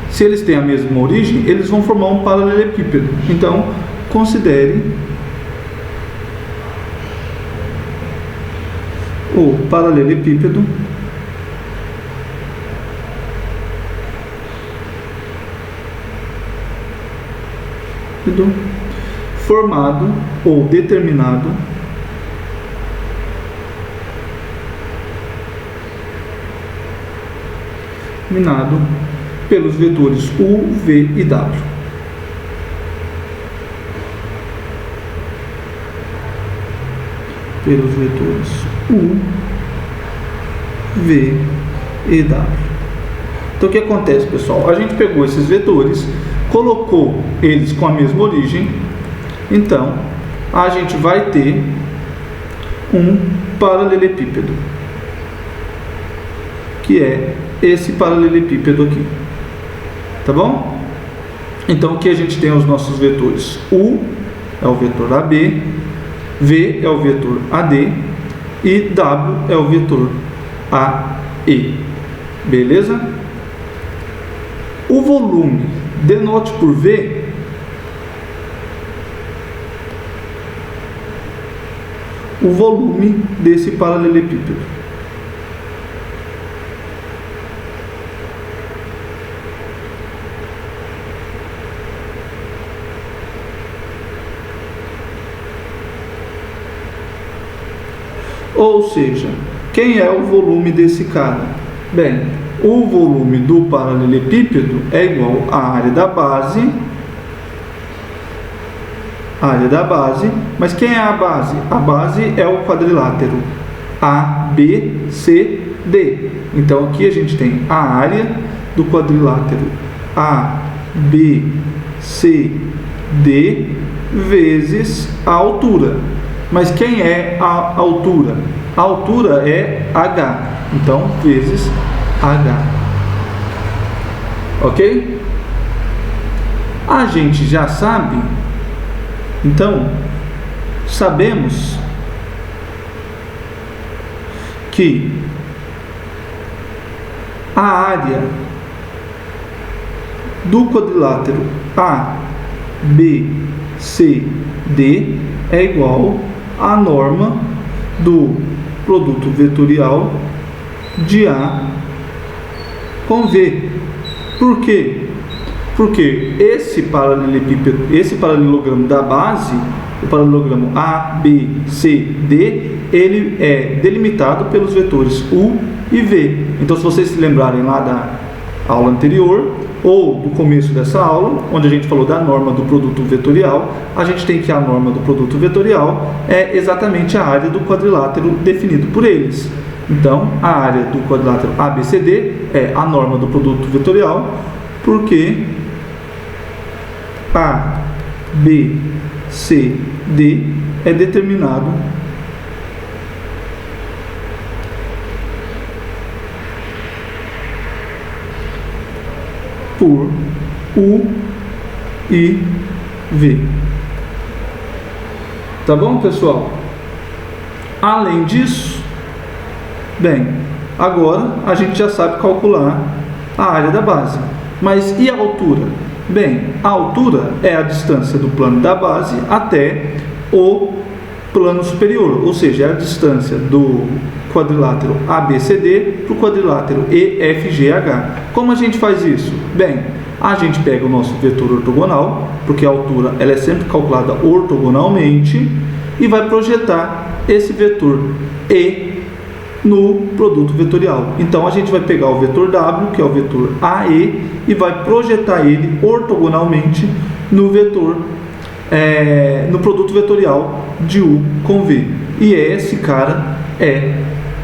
se eles têm a mesma origem, eles vão formar um paralelepípedo. Então, considere o paralelepípedo formado ou determinado pelos vetores U, V e W. Pelos vetores U, V e W. Então o que acontece, pessoal? A gente pegou esses vetores, colocou eles com a mesma origem, então a gente vai ter um paralelepípedo. que é esse paralelepípedo aqui. Tá bom? Então aqui a gente tem os nossos vetores. U é o vetor AB, V é o vetor AD e W é o vetor AE. Beleza? O volume, denote por V, o volume desse paralelepípedo. Ou seja, quem é o volume desse cara? Bem, o volume do paralelepípedo é igual à área da base, mas quem é a base? A base é o quadrilátero ABCD. Então aqui a gente tem a área do quadrilátero ABCD vezes a altura. Mas quem é a altura? A altura é H, então vezes H. Ok? A gente já sabe, então, sabemos que a área do quadrilátero ABCD é igual à norma do produto vetorial de A com V. Por quê? Porque esse paralelepípedo, esse paralelogramo da base, o paralelogramo ABCD, ele é delimitado pelos vetores U e V. Então, se vocês se lembrarem lá da aula anterior, ou do começo dessa aula, onde a gente falou da norma do produto vetorial, a gente tem que a norma do produto vetorial é exatamente a área do quadrilátero definido por eles. Então, a área do quadrilátero ABCD é a norma do produto vetorial, porque ABCD é determinado por U e V. Tá bom, pessoal? Além disso, bem, agora a gente já sabe calcular a área da base. Mas e a altura? Bem, a altura é a distância do plano da base até o plano superior, ou seja, é a distância do quadrilátero ABCD para o quadrilátero EFGH. Como a gente faz isso? Bem, a gente pega o nosso vetor ortogonal, porque a altura ela é sempre calculada ortogonalmente, e vai projetar esse vetor E no produto vetorial. Então a gente vai pegar o vetor W, que é o vetor AE, e vai projetar ele ortogonalmente no vetor no produto vetorial de U com V. E esse cara é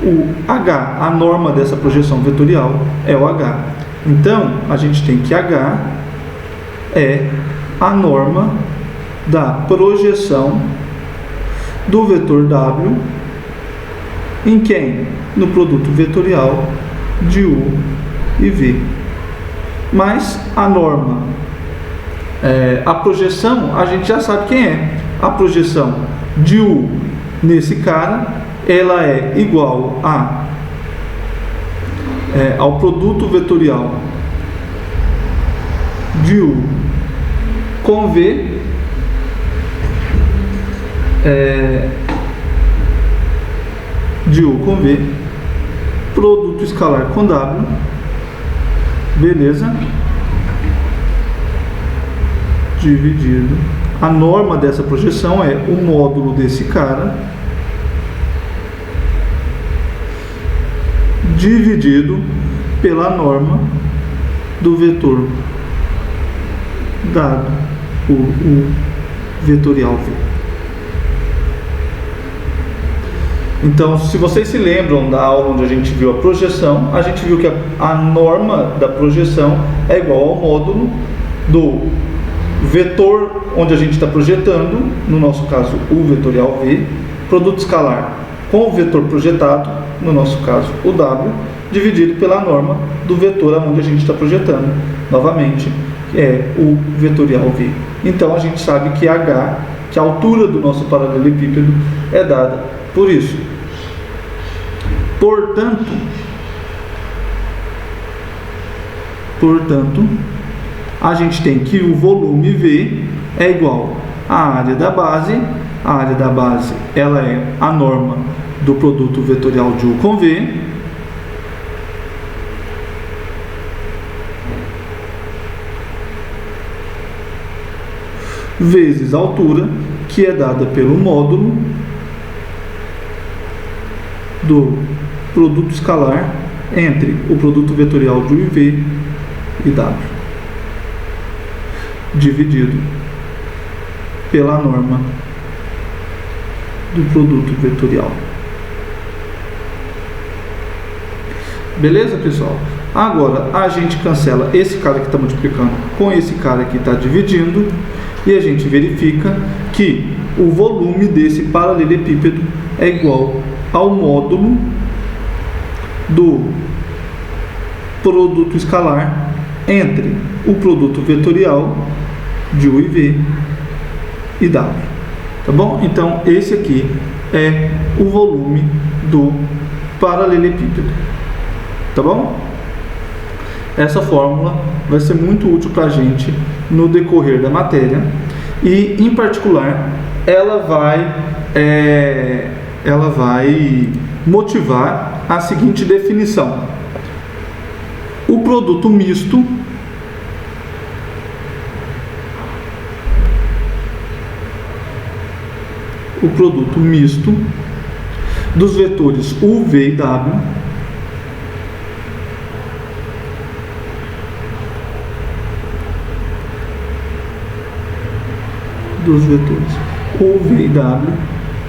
o H. A norma dessa projeção vetorial é o H. Então a gente tem que H é a norma da projeção do vetor W em quem? No produto vetorial de U e V. Mas a norma, a projeção, a gente já sabe quem é. A projeção de U nesse cara, ela é igual ao produto vetorial de U com V, de U com V, produto escalar com W, beleza? Dividido. A norma dessa projeção é o módulo desse cara dividido pela norma do vetor dado por U vetorial V. Então, se vocês se lembram da aula onde a gente viu a projeção, a gente viu que a norma da projeção é igual ao módulo do vetor onde a gente está projetando, no nosso caso U vetorial V, produto escalar com o vetor projetado, no nosso caso o W, dividido pela norma do vetor onde a gente está projetando. Novamente, é o vetorial V. Então, a gente sabe que H, que a altura do nosso paralelepípedo, é dada por isso. Portanto, a gente tem que o volume V é igual à área da base. A área da base, ela é a norma do produto vetorial de U com V, vezes a altura, que é dada pelo módulo do produto escalar entre o produto vetorial de U e V e W, dividido pela norma do produto vetorial. Beleza, pessoal? Agora, a gente cancela esse cara que está multiplicando com esse cara que está dividindo e a gente verifica que o volume desse paralelepípedo é igual ao módulo do produto escalar entre o produto vetorial de U e V e W. Tá bom? Então, esse aqui é o volume do paralelepípedo. Tá bom? Essa fórmula vai ser muito útil para a gente no decorrer da matéria e, em particular, ela vai motivar a seguinte definição: o produto misto dos vetores U, V e W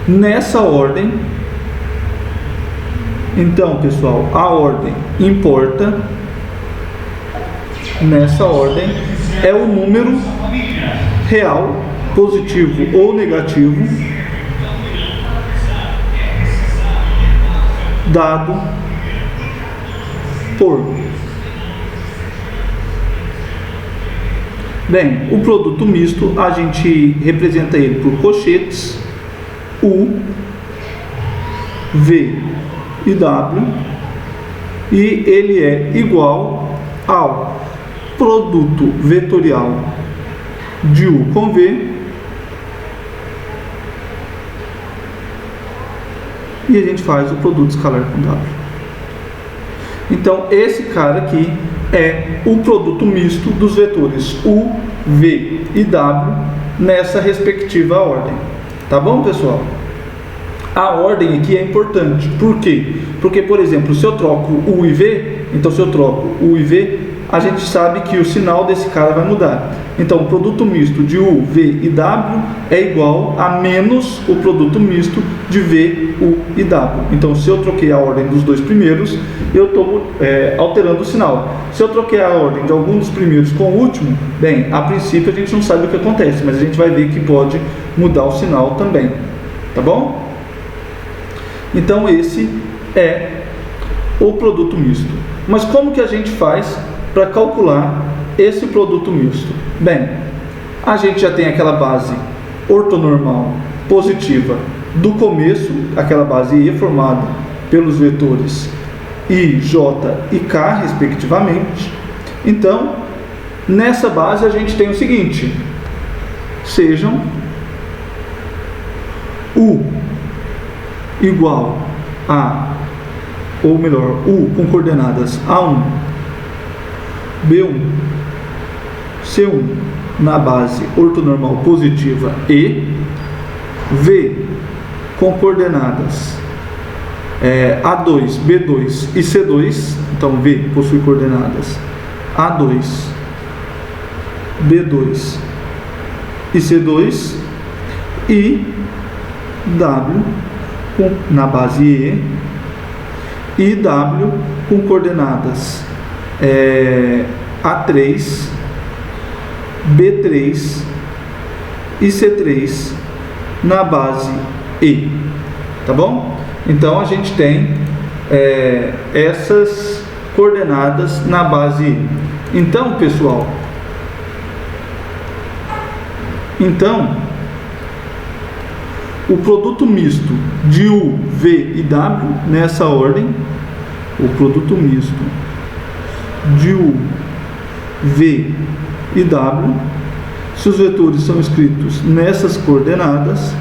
nessa ordem. Então, pessoal, a ordem importa. Nessa ordem é o número real, positivo ou negativo, dado por. Bem, o produto misto a gente representa ele por cochetes U, V e W, e ele é igual ao produto vetorial de U com V, e a gente faz o produto escalar com W. Então, esse cara aqui é o produto misto dos vetores U, V e W nessa respectiva ordem. Tá bom, pessoal? A ordem aqui é importante. Por quê? Porque, por exemplo, se eu troco U e V, então se eu troco U e V, a gente sabe que o sinal desse cara vai mudar. Então, o produto misto de U, V e W é igual a menos o produto misto de V, U e W. Então, se eu troquei a ordem dos dois primeiros, eu estou alterando o sinal. Se eu troquei a ordem de algum dos primeiros com o último, bem, a princípio a gente não sabe o que acontece, mas a gente vai ver que pode mudar o sinal também. Tá bom? Então, esse é o produto misto. Mas como que a gente faz para calcular esse produto misto? Bem, a gente já tem aquela base ortonormal positiva do começo, aquela base E formada pelos vetores I, J e K, respectivamente. Então, nessa base a gente tem o seguinte: sejam U igual a, ou melhor, U com coordenadas A1, B1, C1 na base ortonormal positiva E, V com coordenadas A2, B2 e C2, então V possui coordenadas A2, B2 e C2, e W na base E W com coordenadas A3, B3 e C3 na base E. Tá bom? Então a gente tem essas coordenadas na base E. Então, pessoal, o produto misto de U, V e W, nessa ordem, o produto misto de U, V e W, se os vetores são escritos nessas coordenadas,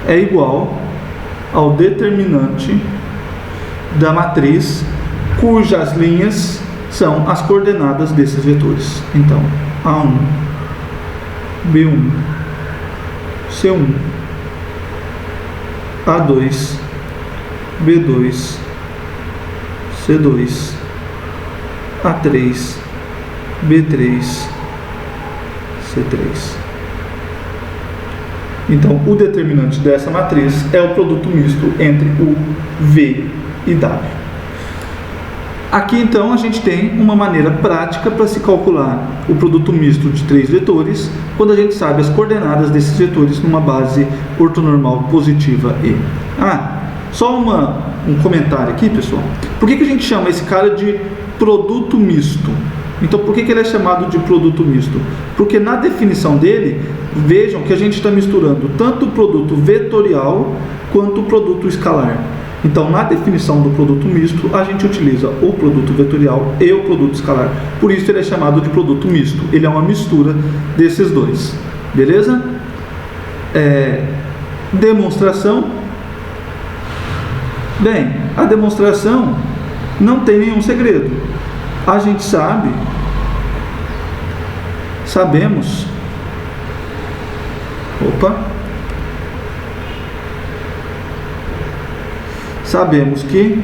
é igual ao determinante da matriz cujas linhas são as coordenadas desses vetores. Então, A1, B1, C1, A2, B2, C2, A3, B3, C3. Então, o determinante dessa matriz é o produto misto entre U, V e W. Aqui, então, a gente tem uma maneira prática para se calcular o produto misto de 3 vetores, quando a gente sabe as coordenadas desses vetores numa base ortonormal positiva E. Só um comentário aqui, pessoal. Por que a gente chama esse cara de produto misto? Então, por que ele é chamado de produto misto? Porque na definição dele, vejam que a gente está misturando tanto o produto vetorial quanto o produto escalar. Então, na definição do produto misto, a gente utiliza o produto vetorial e o produto escalar. Por isso ele é chamado de produto misto. Ele é uma mistura desses dois. Beleza? Demonstração. Bem, a demonstração não tem nenhum segredo. A gente sabemos que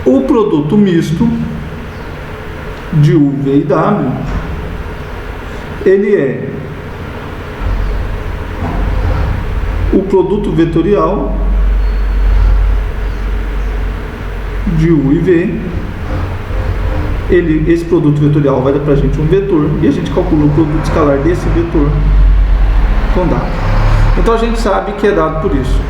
o produto misto de U, V e W, ele é o produto vetorial de U e V. Esse produto vetorial vai dar para a gente um vetor e a gente calcula o produto escalar desse vetor com W. Então a gente sabe que é dado por isso.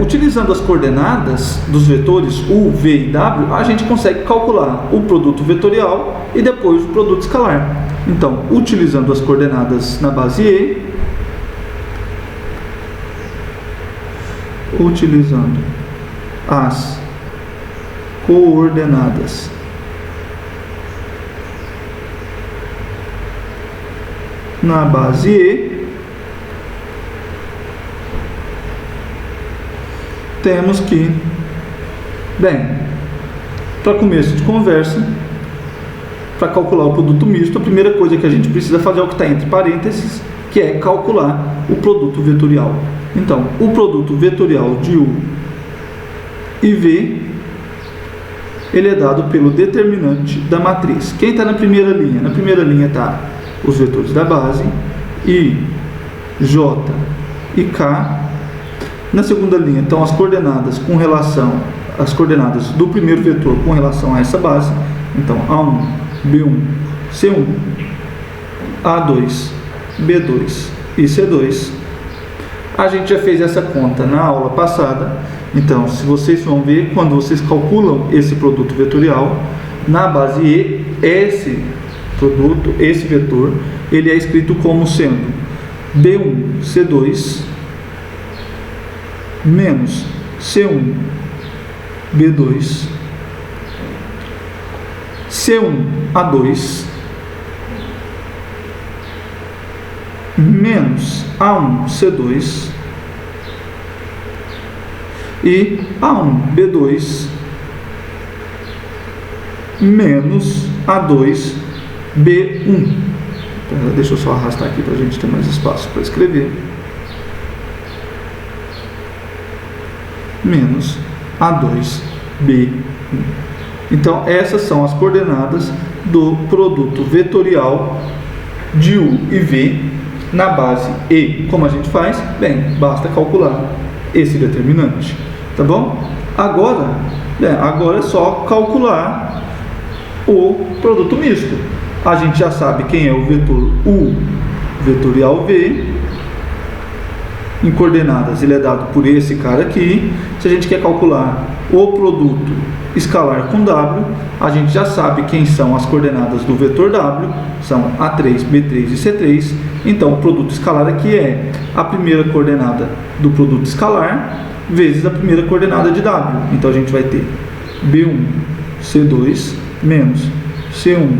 Utilizando as coordenadas dos vetores U, V e W, a gente consegue calcular o produto vetorial e depois o produto escalar. Então, utilizando as coordenadas na base E, utilizando as coordenadas na base E, temos que, para começo de conversa, para calcular o produto misto, a primeira coisa que a gente precisa fazer é o que está entre parênteses, que é calcular o produto vetorial. Então, o produto vetorial de U e V, ele é dado pelo determinante da matriz. Quem está na primeira linha? Na primeira linha está os vetores da base, I, J e K. Na segunda linha estão as coordenadas do primeiro vetor com relação a essa base. Então, A1, B1, C1, A2, B2 e C2. A gente já fez essa conta na aula passada. Então, se vocês vão ver, quando vocês calculam esse produto vetorial, na base E, esse vetor, ele é escrito como sendo B1, C2, menos C1, B2, C1, A2, menos A1, C2 e A1, B2, menos A2, B1. Então, deixa eu só arrastar aqui para a gente ter mais espaço para escrever. Menos A2B1. Então, essas são as coordenadas do produto vetorial de U e V na base E. Como a gente faz? Basta calcular esse determinante, tá bom? Agora é só calcular o produto misto. A gente já sabe quem é o vetor U vetorial V em coordenadas, ele é dado por esse cara aqui. Se a gente quer calcular o produto escalar com W, a gente já sabe quem são as coordenadas do vetor W, são A3, B3 e C3. Então, o produto escalar aqui é a primeira coordenada do produto escalar vezes a primeira coordenada de W. Então, a gente vai ter B1, C2, menos C1,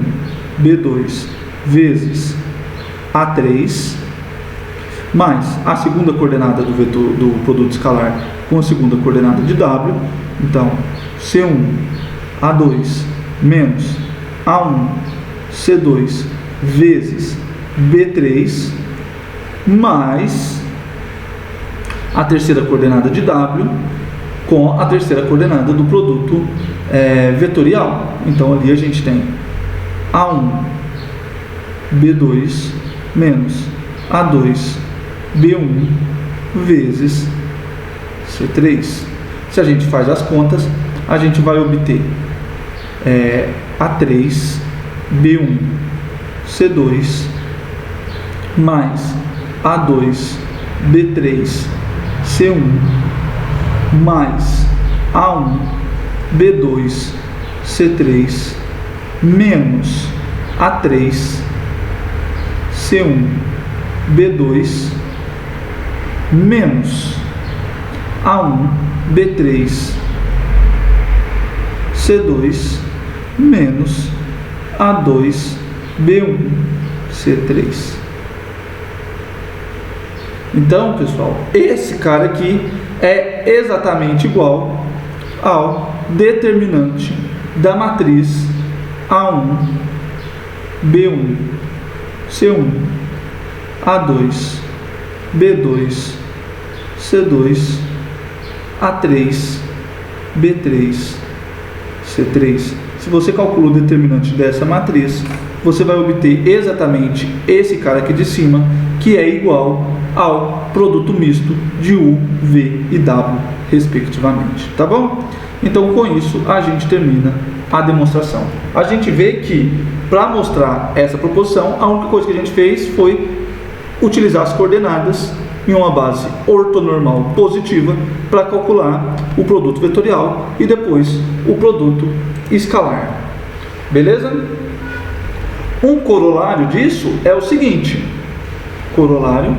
B2, vezes A3, mais a segunda coordenada do vetor do produto escalar com a segunda coordenada de W. Então, C1, A2, menos A1, C2, vezes B3, mais a terceira coordenada de W com a terceira coordenada do produto vetorial. Então, ali a gente tem A1, B2, menos A2, B1, vezes C3. Se a gente faz as contas, a gente vai obter A3, B1, C2, mais A2, B3, C1, mais A1, B2, C3, menos A3, C1, B2, menos A1, B3, C2, menos A2, B1, C3. Então, pessoal, esse cara aqui é exatamente igual ao determinante da matriz A1, B1, C1, A2, B2, C2, A3, B3, C3. Se você calcula o determinante dessa matriz, você vai obter exatamente esse cara aqui de cima, que é igual ao produto misto de U, V e W, respectivamente. Tá bom? Então, com isso, a gente termina a demonstração. A gente vê que, para mostrar essa proposição, a única coisa que a gente fez foi utilizar as coordenadas em uma base ortonormal positiva para calcular o produto vetorial e depois o produto escalar. Beleza? Um corolário disso é o seguinte: corolário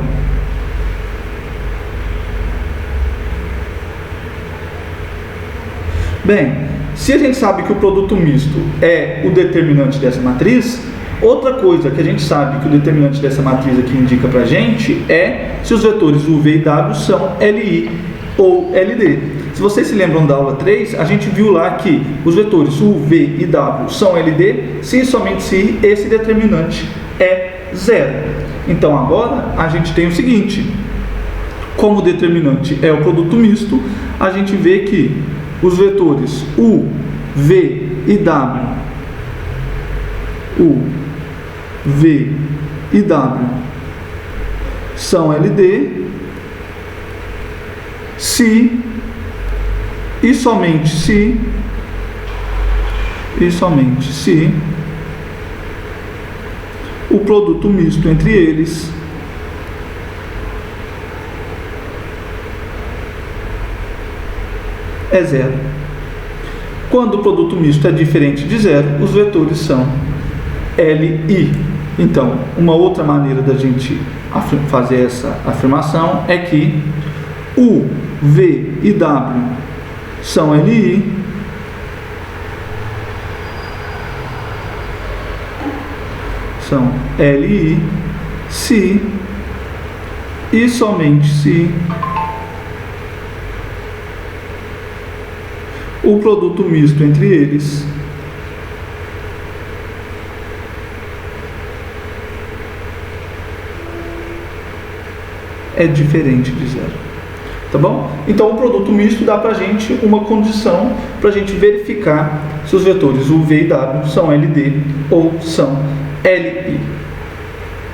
bem, se a gente sabe que o produto misto é o determinante dessa matriz, outra coisa que a gente sabe que o determinante dessa matriz aqui indica para a gente é se os vetores U, V e W são LI ou LD. Se vocês se lembram da aula 3, a gente viu lá que os vetores U, V e W são LD se e somente se esse determinante é zero. Então agora a gente tem o seguinte: como o determinante é o produto misto, a gente vê que os vetores U, V e W, U, V e W são LD se e somente se o produto misto entre eles é zero. Quando o produto misto é diferente de zero, os vetores são LI. Então, uma outra maneira da gente fazer essa afirmação é que U, V e W são LI se e somente se o produto misto entre eles é diferente de zero. Tá bom? Então, o produto misto dá pra gente uma condição para a gente verificar se os vetores U, V e W são LD ou são LI.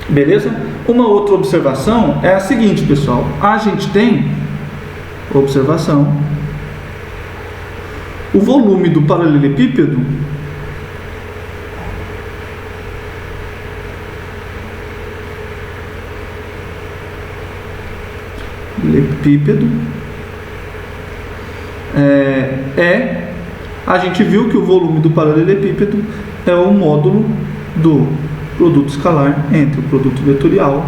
Beleza? Uma outra observação é a seguinte, pessoal. A gente tem observação: o volume do paralelepípedo paralelepípedo a gente viu que o volume do paralelepípedo é o módulo do produto escalar entre o produto vetorial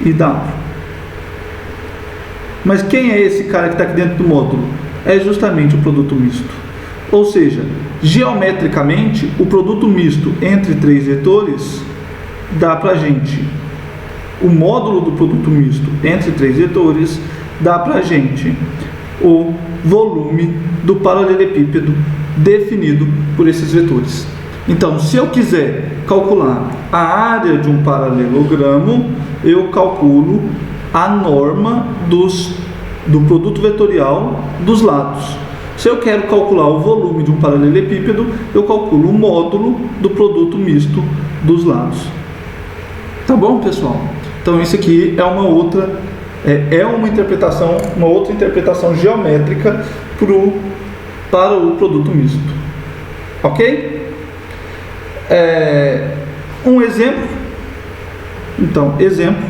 e W. Mas quem é esse cara que está aqui dentro do módulo? É justamente o produto misto. Ou seja, geometricamente, o produto misto entre 3 vetores dá para a gente, o módulo do produto misto entre 3 vetores dá para a gente o volume do paralelepípedo definido por esses vetores. Então, se eu quiser calcular a área de um paralelogramo, eu calculo a norma do produto vetorial dos lados. Se eu quero calcular o volume de um paralelepípedo, eu calculo o módulo do produto misto dos lados. Tá bom, pessoal? Então, isso aqui é uma outra interpretação geométrica para o produto misto. Ok? Um exemplo. Então, exemplo.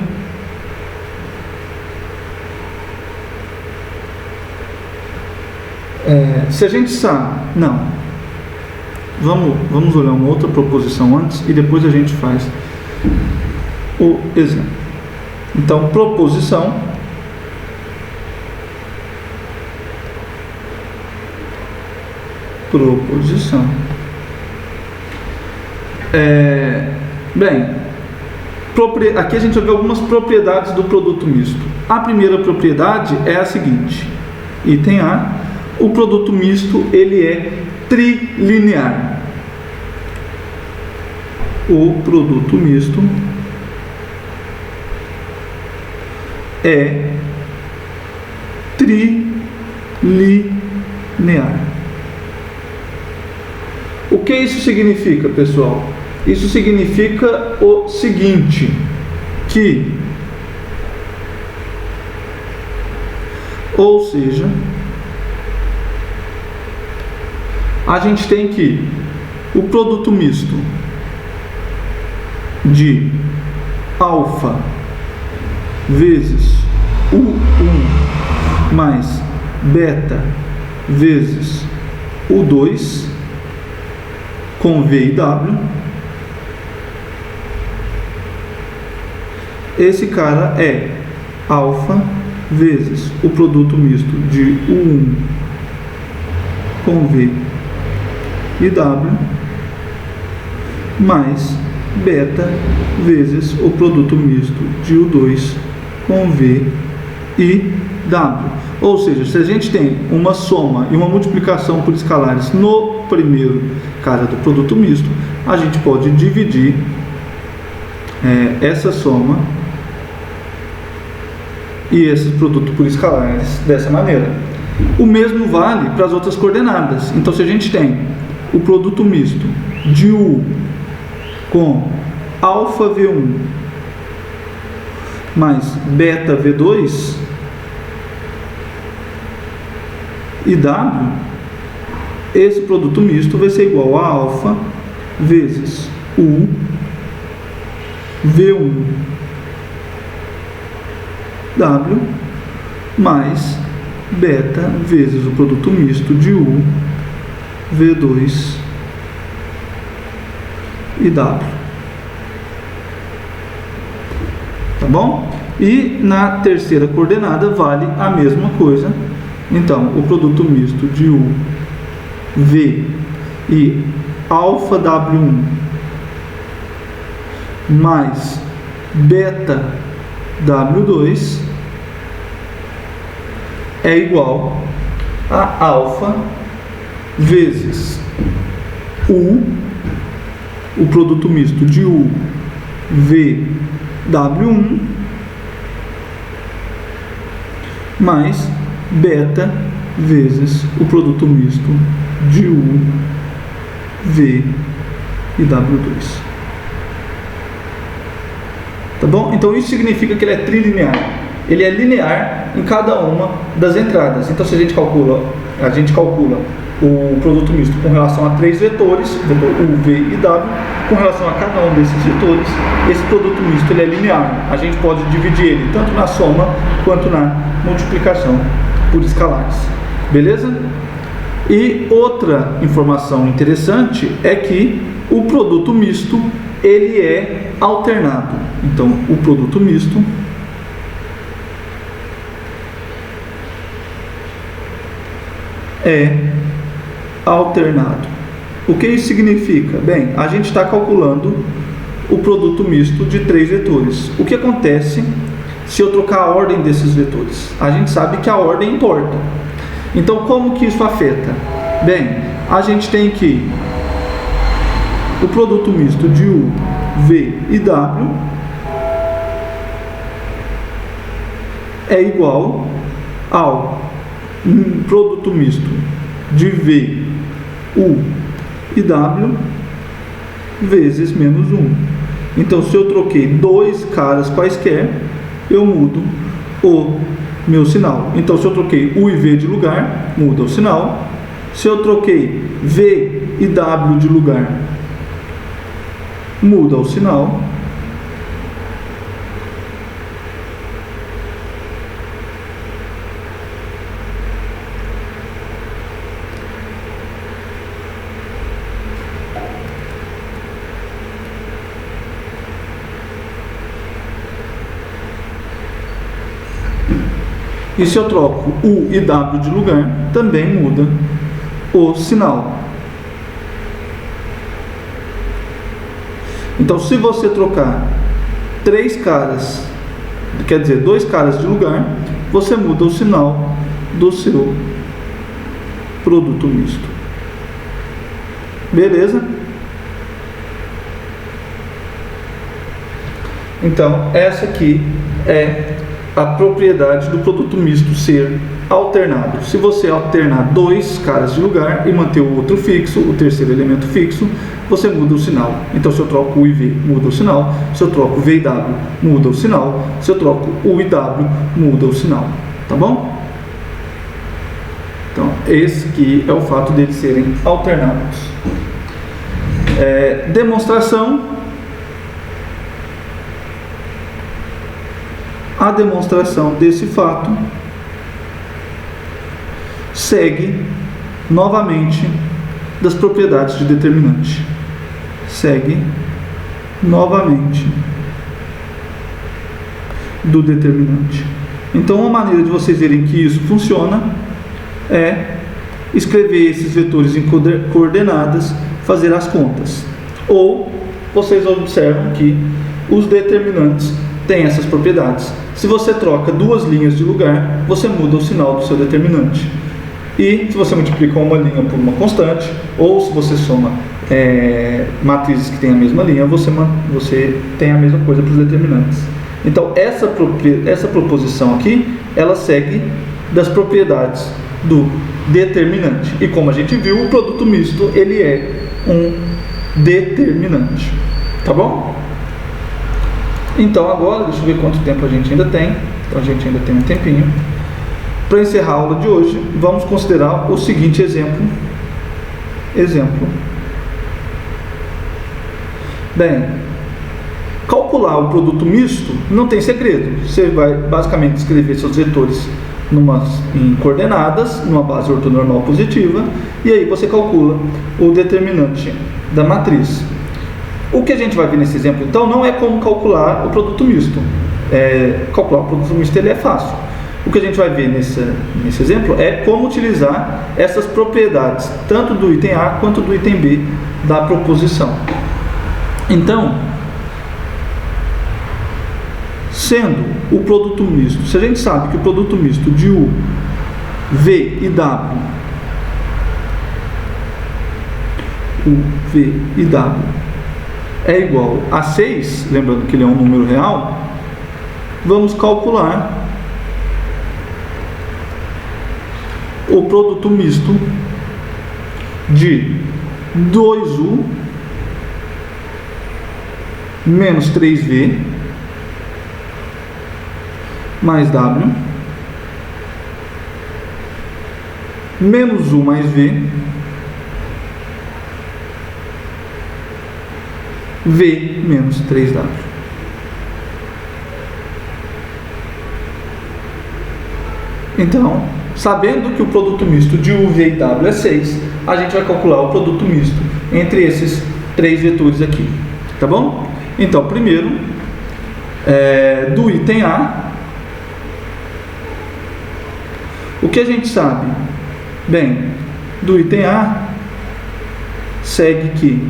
Se a gente sabe... Não. Vamos olhar uma outra proposição antes e depois a gente faz o exemplo. Então, proposição. Bem, aqui a gente vai ver algumas propriedades do produto misto. A primeira propriedade é a seguinte: item A, o produto misto ele é trilinear. O produto misto é trilinear. O que isso significa, pessoal? Isso significa o seguinte, ou seja, a gente tem que o produto misto de alfa vezes U1 mais beta vezes U2 com V e W, esse cara é alfa vezes o produto misto de U1 com V e W mais beta vezes o produto misto de U2 com V e W. Ou seja, se a gente tem uma soma e uma multiplicação por escalares no primeiro cara do produto misto, a gente pode dividir essa soma e esse produto por escalares dessa maneira. O mesmo vale para as outras coordenadas. Então, se a gente tem o produto misto de U com alfa V1 mais beta V2 e W, esse produto misto vai ser igual a alfa vezes U V1 W mais beta vezes o produto misto de U V2 e W. Tá bom? E na terceira coordenada vale a mesma coisa. Então, o produto misto de U V e alfa W1 mais beta W2 é igual a alfa vezes U, o produto misto de U V W1 mais beta vezes o produto misto de U V e W2. Tá bom? Então isso significa que ele é trilinear. Ele é linear em cada uma das entradas. Então, se a gente calcula o produto misto com relação a 3 vetores, vetor U, V e W, com relação a cada um desses vetores, esse produto misto ele é linear. A gente pode dividir ele tanto na soma quanto na multiplicação por escalares. Beleza? E outra informação interessante é que o produto misto ele é alternado. Então, o produto misto é alternado. O que isso significa? Bem, a gente está calculando o produto misto de 3 vetores. O que acontece se eu trocar a ordem desses vetores? A gente sabe que a ordem importa. Então, como que isso afeta? Bem, a gente tem que o produto misto de U, V e W é igual ao produto misto de V, U e W vezes menos 1. Então, se eu troquei 2 caras quaisquer, eu mudo o meu sinal. Então, se eu troquei U e V de lugar, muda o sinal. Se eu troquei V e W de lugar, muda o sinal. E se eu troco U e W de lugar, também muda o sinal. Então, se você trocar 3 caras, quer dizer, 2 caras de lugar, você muda o sinal do seu produto misto. Beleza? Então, essa aqui é a propriedade do produto misto ser alternado. Se você alternar 2 caras de lugar e manter o outro fixo, o terceiro elemento fixo, você muda o sinal. Então, se eu troco U e V, muda o sinal. Se eu troco V e W, muda o sinal. Se eu troco U e W, muda o sinal. Tá bom? Então, esse aqui é o fato deles serem alternados. Demonstração. A demonstração desse fato segue novamente das propriedades de determinante. Segue novamente do determinante. Então, uma maneira de vocês verem que isso funciona é escrever esses vetores em coordenadas, fazer as contas. Ou vocês observam que os determinantes têm essas propriedades. Se você troca 2 linhas de lugar, você muda o sinal do seu determinante. E se você multiplica uma linha por uma constante, ou se você soma matrizes que têm a mesma linha, você tem a mesma coisa para os determinantes. Então, essa proposição aqui, ela segue das propriedades do determinante. E como a gente viu, o produto misto, ele é um determinante. Tá bom? Então, agora, deixa eu ver quanto tempo a gente ainda tem. Então, a gente ainda tem um tempinho. Para encerrar a aula de hoje, vamos considerar o seguinte exemplo. Bem, calcular o produto misto não tem segredo. Você vai basicamente escrever seus vetores em coordenadas, numa base ortonormal positiva, e aí você calcula o determinante da matriz. O que a gente vai ver nesse exemplo, então, não é como calcular o produto misto. Calcular o produto misto ele é fácil. O que a gente vai ver nesse exemplo é como utilizar essas propriedades, tanto do item A quanto do item B da proposição. Então, sendo o produto misto, se a gente sabe que o produto misto de U, V e W, é igual a 6, lembrando que ele é um número real, vamos calcular o produto misto de 2U menos 3V mais W menos U mais V, V menos 3W. Então, sabendo que o produto misto de U, V e W é 6, a gente vai calcular o produto misto entre esses três vetores aqui, tá bom? Então, primeiro, do item A, o que a gente sabe? Bem, do item A, segue que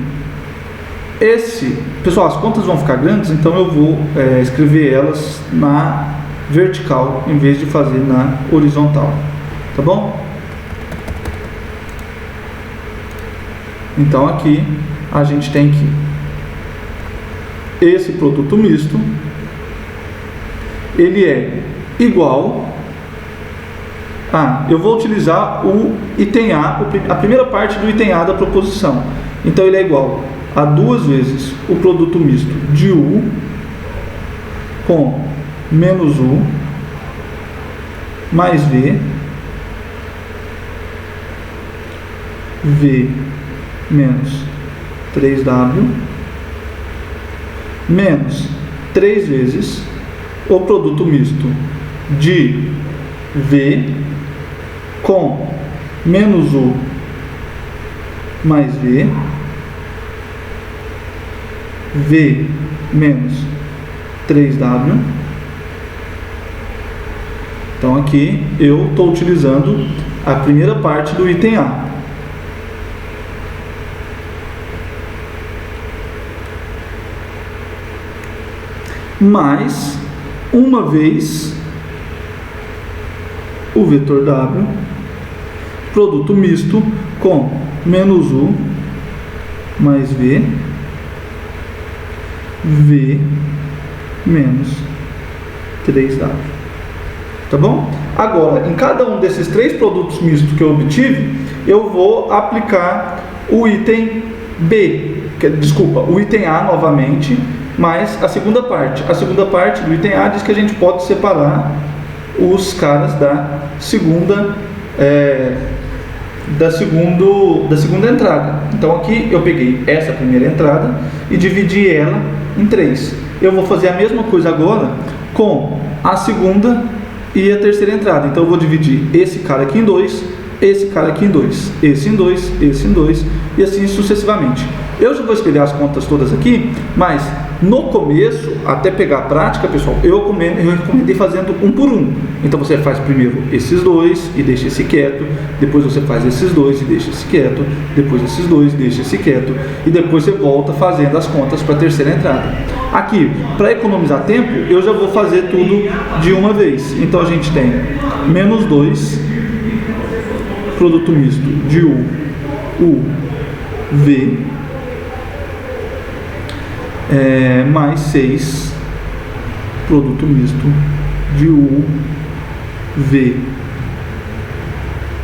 pessoal, as contas vão ficar grandes, então eu vou escrever elas na vertical em vez de fazer na horizontal, tá bom? Então aqui a gente tem que esse produto misto, ele é igual a, eu vou utilizar o item A, a primeira parte do item A da proposição, então ele é igual a 2 vezes o produto misto de U com menos U mais V, V menos 3W, menos 3 vezes o produto misto de V com menos U mais V, V menos 3W. Então aqui eu estou utilizando a primeira parte do item A. Mais uma vez o vetor W, produto misto com menos U mais V, V menos 3W. Tá bom? Agora, em cada um desses três produtos mistos que eu obtive, eu vou aplicar o item B, o item A novamente, mais a segunda parte. A segunda parte do item A diz que a gente pode separar os caras da segunda entrada. Então aqui eu peguei essa primeira entrada e dividi ela em 3. Eu vou fazer a mesma coisa agora com a segunda e a terceira entrada. Então eu vou dividir esse cara aqui em 2, esse cara aqui em 2, esse em 2, esse em 2 e assim sucessivamente. Eu já vou escrever as contas todas aqui, mas no começo, até pegar a prática, pessoal, eu recomendei fazendo um por um. Então você faz primeiro esses dois e deixa esse quieto, depois você faz esses dois e deixa esse quieto, depois esses dois e deixa esse quieto, e depois você volta fazendo as contas para a terceira entrada. Aqui, para economizar tempo, eu já vou fazer tudo de uma vez. Então a gente tem menos 2, produto misto de U, V, mais 6, produto misto de U, V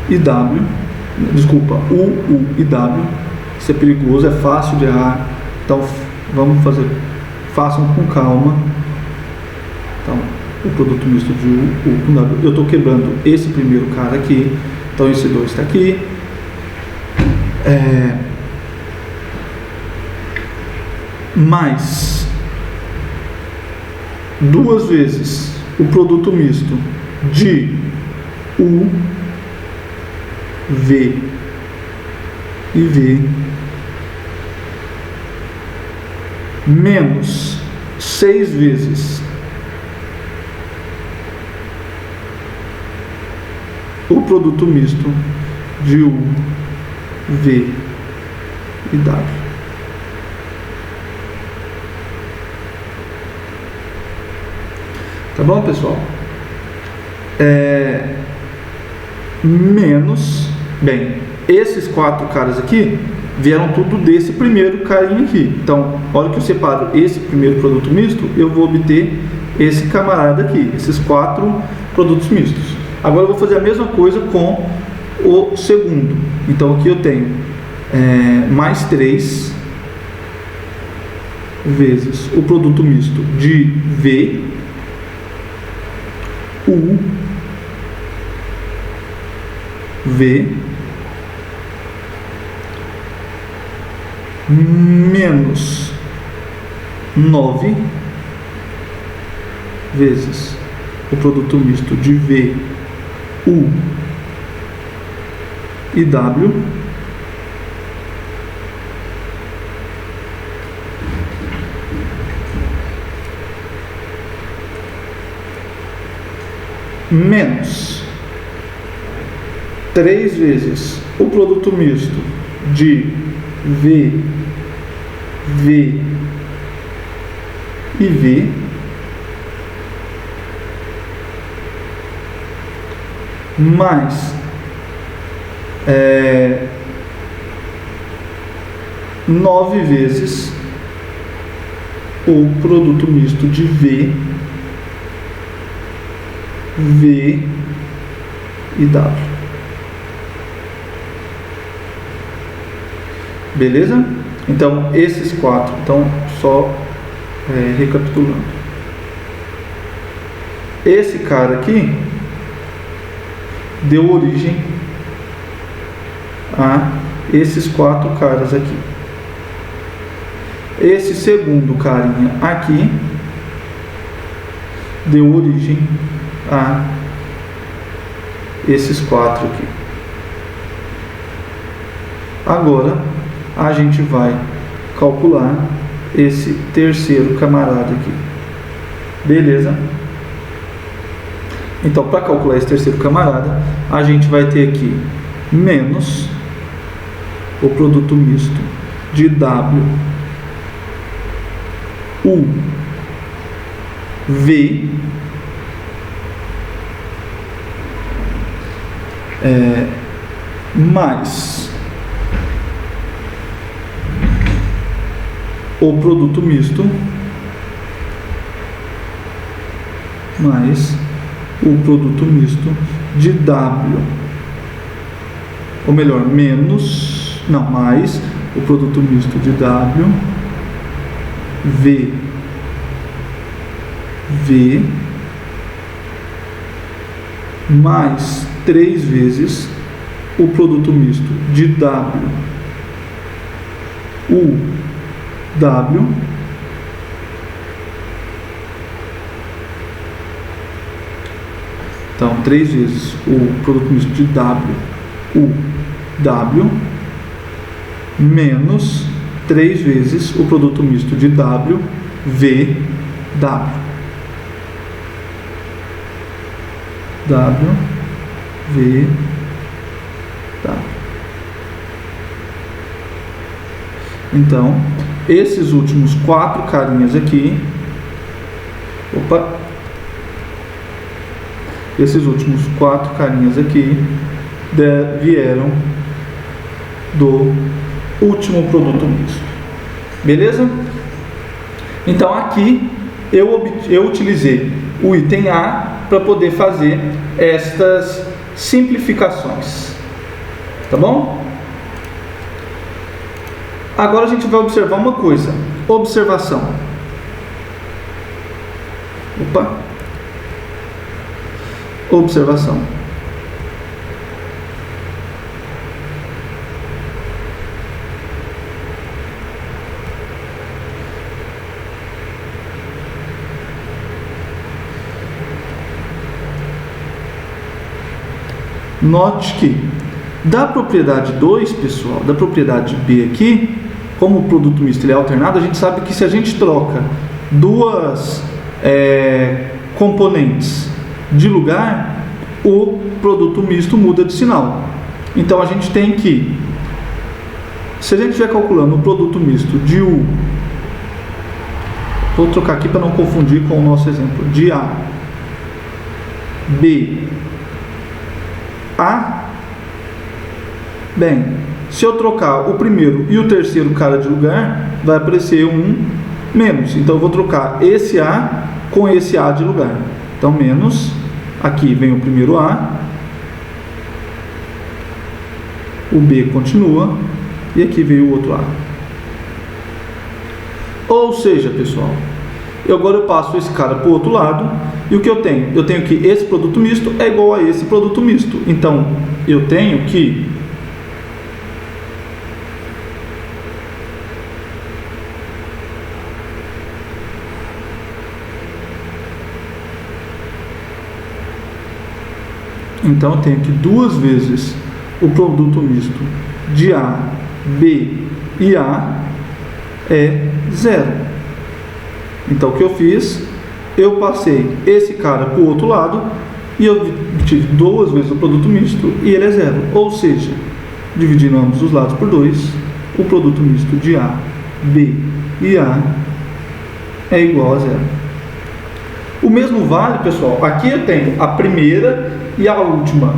e W. Desculpa, U e W. Isso é perigoso, é fácil de errar. Então vamos fazer, façam com calma. Então, o produto misto de U com W. Eu estou quebrando esse primeiro cara aqui. Então esse 2 está aqui. Mais 2 vezes o produto misto de U, V e V, menos 6 vezes o produto misto de U, V e W. Tá bom, pessoal? Menos, bem, esses 4 caras aqui vieram tudo desse primeiro carinha aqui. Então, a hora que eu separo esse primeiro produto misto, eu vou obter esse camarada aqui, esses 4 produtos mistos. Agora eu vou fazer a mesma coisa com o segundo. Então aqui eu tenho mais 3 vezes o produto misto de V, U, V menos 9 vezes o produto misto de V, U e W menos 3 vezes o produto misto de V, V e V mais 9 vezes o produto misto de V, V e W. Beleza? Então, esses 4. Então, só recapitulando. Esse cara aqui deu origem a esses 4 caras aqui. Esse segundo carinha aqui deu origem a esses 4 aqui. Agora a gente vai calcular esse terceiro camarada aqui. Beleza? Então, para calcular esse terceiro camarada, a gente vai ter aqui menos o produto misto de W, U, V mais o produto misto mais o produto misto de W, ou melhor, mais o produto misto de W, V, V mais 3 vezes o produto misto de W, U, W então 3 vezes o produto misto de W, U, W menos 3 vezes o produto misto de W, V, W. W, V, W. Então, esses últimos 4 carinhas aqui, esses últimos 4 carinhas aqui vieram do último produto misto. Beleza? Então aqui eu utilizei o item A para poder fazer estas simplificações. Tá bom? Agora a gente vai observar uma coisa. Observação. Observação. Note que da propriedade 2, pessoal, da propriedade B aqui, como o produto misto ele é alternado, a gente sabe que se a gente troca duas componentes de lugar, o produto misto muda de sinal. Então a gente tem que, se a gente estiver calculando o produto misto de U, vou trocar aqui para não confundir com o nosso exemplo, de A, B, A, bem, se eu trocar o primeiro e o terceiro cara de lugar, vai aparecer um menos. Então eu vou trocar esse A com esse A de lugar. Então menos, aqui vem o primeiro A, o B continua e aqui veio o outro A. Ou seja, pessoal, agora eu passo esse cara para o outro lado E o que eu tenho? Eu tenho que esse produto misto é igual a esse produto misto. Então, eu tenho que duas vezes o produto misto de A, B e A é 0. Então, o que eu fiz? Eu passei esse cara para o outro lado e eu tive duas vezes o produto misto e ele é 0. Ou seja, dividindo ambos os lados por 2, o produto misto de A, B e A é igual a 0. O mesmo vale, pessoal, aqui eu tenho a primeira e a última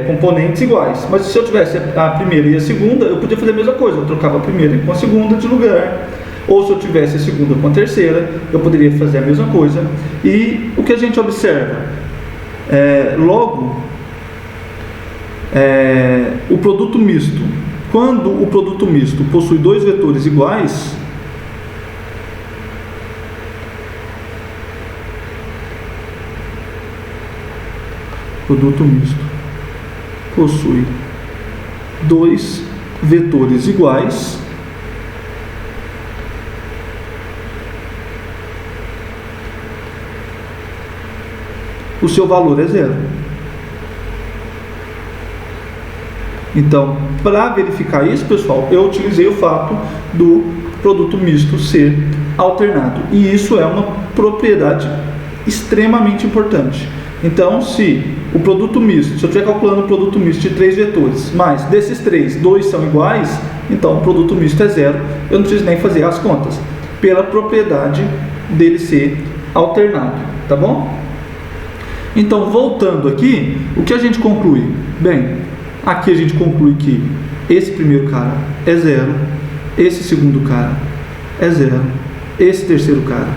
componentes iguais. Mas se eu tivesse a primeira e a segunda, eu podia fazer a mesma coisa. Eu trocava a primeira com a segunda de lugar. Ou se eu tivesse a segunda com a terceira, eu poderia fazer a mesma coisa. E o que a gente observa? O produto misto. Quando o produto misto possui dois vetores iguais, produto misto possui dois vetores iguais, o seu valor é 0. Então, para verificar isso, pessoal, eu utilizei o fato do produto misto ser alternado. E isso é uma propriedade extremamente importante. Então, se o produto misto, se eu estiver calculando o produto misto de 3 vetores, mas desses 3, 2 são iguais, então o produto misto é 0, eu não preciso nem fazer as contas, pela propriedade dele ser alternado, tá bom? Então, voltando aqui, o que a gente conclui? Bem, aqui a gente conclui que esse primeiro cara é 0, esse segundo cara é 0, esse terceiro cara